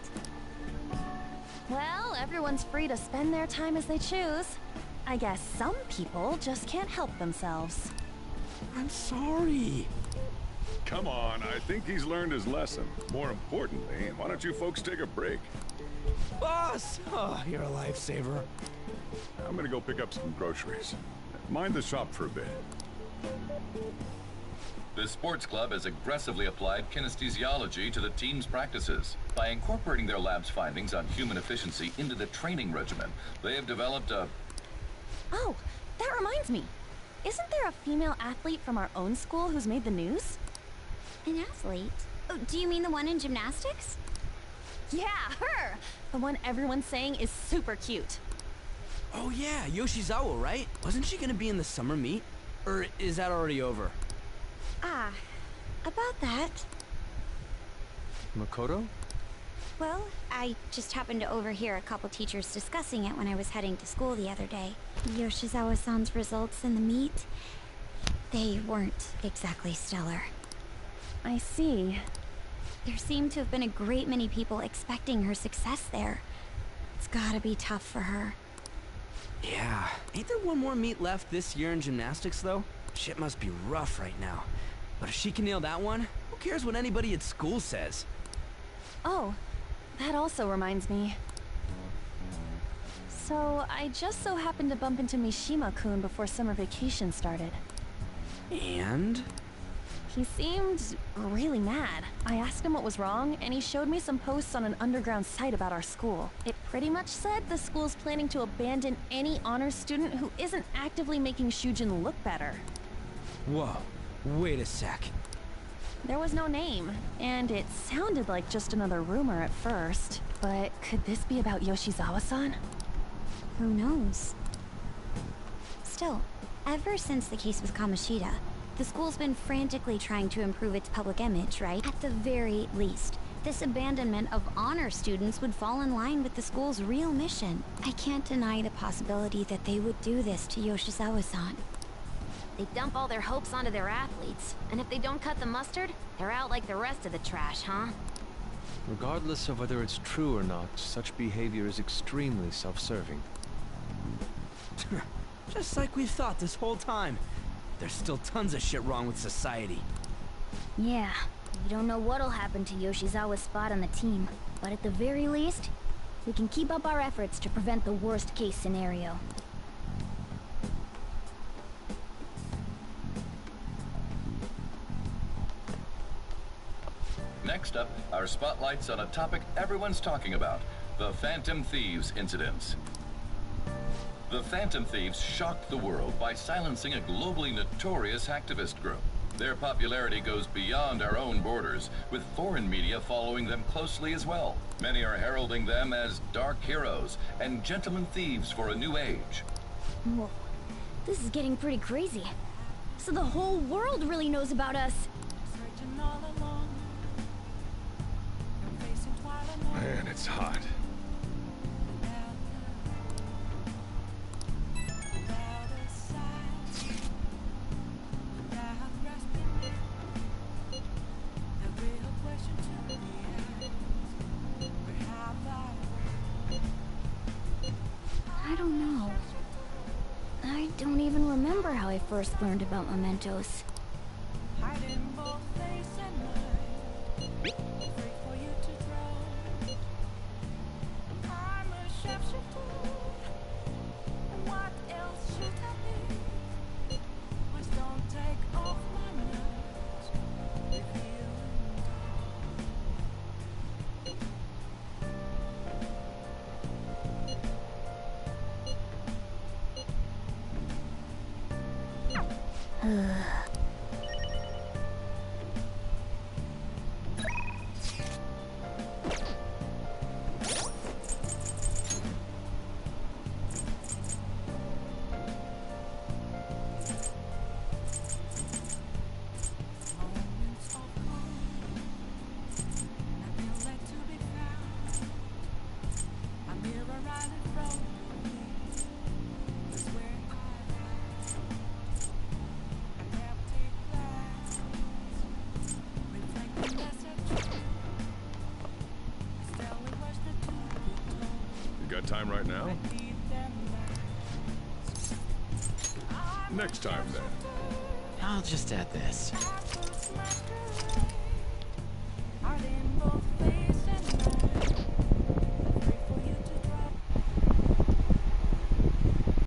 Well, everyone's free to spend their time as they choose. I guess some people just can't help themselves. I'm sorry. Come on, I think he's learned his lesson. More importantly, why don't you folks take a break? Boss! Oh, you're a lifesaver. I'm gonna go pick up some groceries. Mind the shop for a bit. The sports club has aggressively applied kinesthesiology to the team's practices. By incorporating their lab's findings on human efficiency into the training regimen, they have developed a... Oh, that reminds me. Isn't there a female athlete from our own school who's made the news? An athlete? Oh, do you mean the one in gymnastics? Yeah, her! The one everyone's saying is super cute. Oh yeah, Yoshizawa, right? Wasn't she gonna be in the summer meet? Or is that already over? Ah, about that. Makoto? Well, I just happened to overhear a couple teachers discussing it when I was heading to school the other day. Yoshizawa-san's results in the meet, they weren't exactly stellar. I see. There seemed to have been a great many people expecting her success there. It's gotta be tough for her. Yeah. Ain't there one more meet left this year in gymnastics, though? Shit must be rough right now. But if she can nail that one, who cares what anybody at school says? Oh, that also reminds me. So, I just so happened to bump into Mishima-kun before summer vacation started. And? He seemed really mad. I asked him what was wrong, and he showed me some posts on an underground site about our school. It pretty much said the school's planning to abandon any honors student who isn't actively making Shujin look better. Whoa, wait a sec. There was no name, and it sounded like just another rumor at first. But could this be about Yoshizawa-san? Who knows? Still, ever since the case with Kamoshida, the school's been frantically trying to improve its public image, right? At the very least, this abandonment of honor students would fall in line with the school's real mission. I can't deny the possibility that they would do this to Yoshizawa-san. They dump all their hopes onto their athletes, and if they don't cut the mustard, they're out like the rest of the trash, huh? Regardless of whether it's true or not, such behavior is extremely self-serving. Just like we've thought this whole time. There's still tons of shit wrong with society. Yeah, we don't know what'll happen to Yoshizawa's spot on the team, but at the very least, we can keep up our efforts to prevent the worst case scenario. Next up, our spotlight's on a topic everyone's talking about, the Phantom Thieves incidents. The Phantom Thieves shocked the world by silencing a globally notorious hacktivist group. Their popularity goes beyond our own borders, with foreign media following them closely as well. Many are heralding them as dark heroes and gentlemen thieves for a new age. Whoa, this is getting pretty crazy. So the whole world really knows about us. Man, it's hot. I don't know. I don't even remember how I first learned about mementos. Time right now? Next time, then. I'll just add this.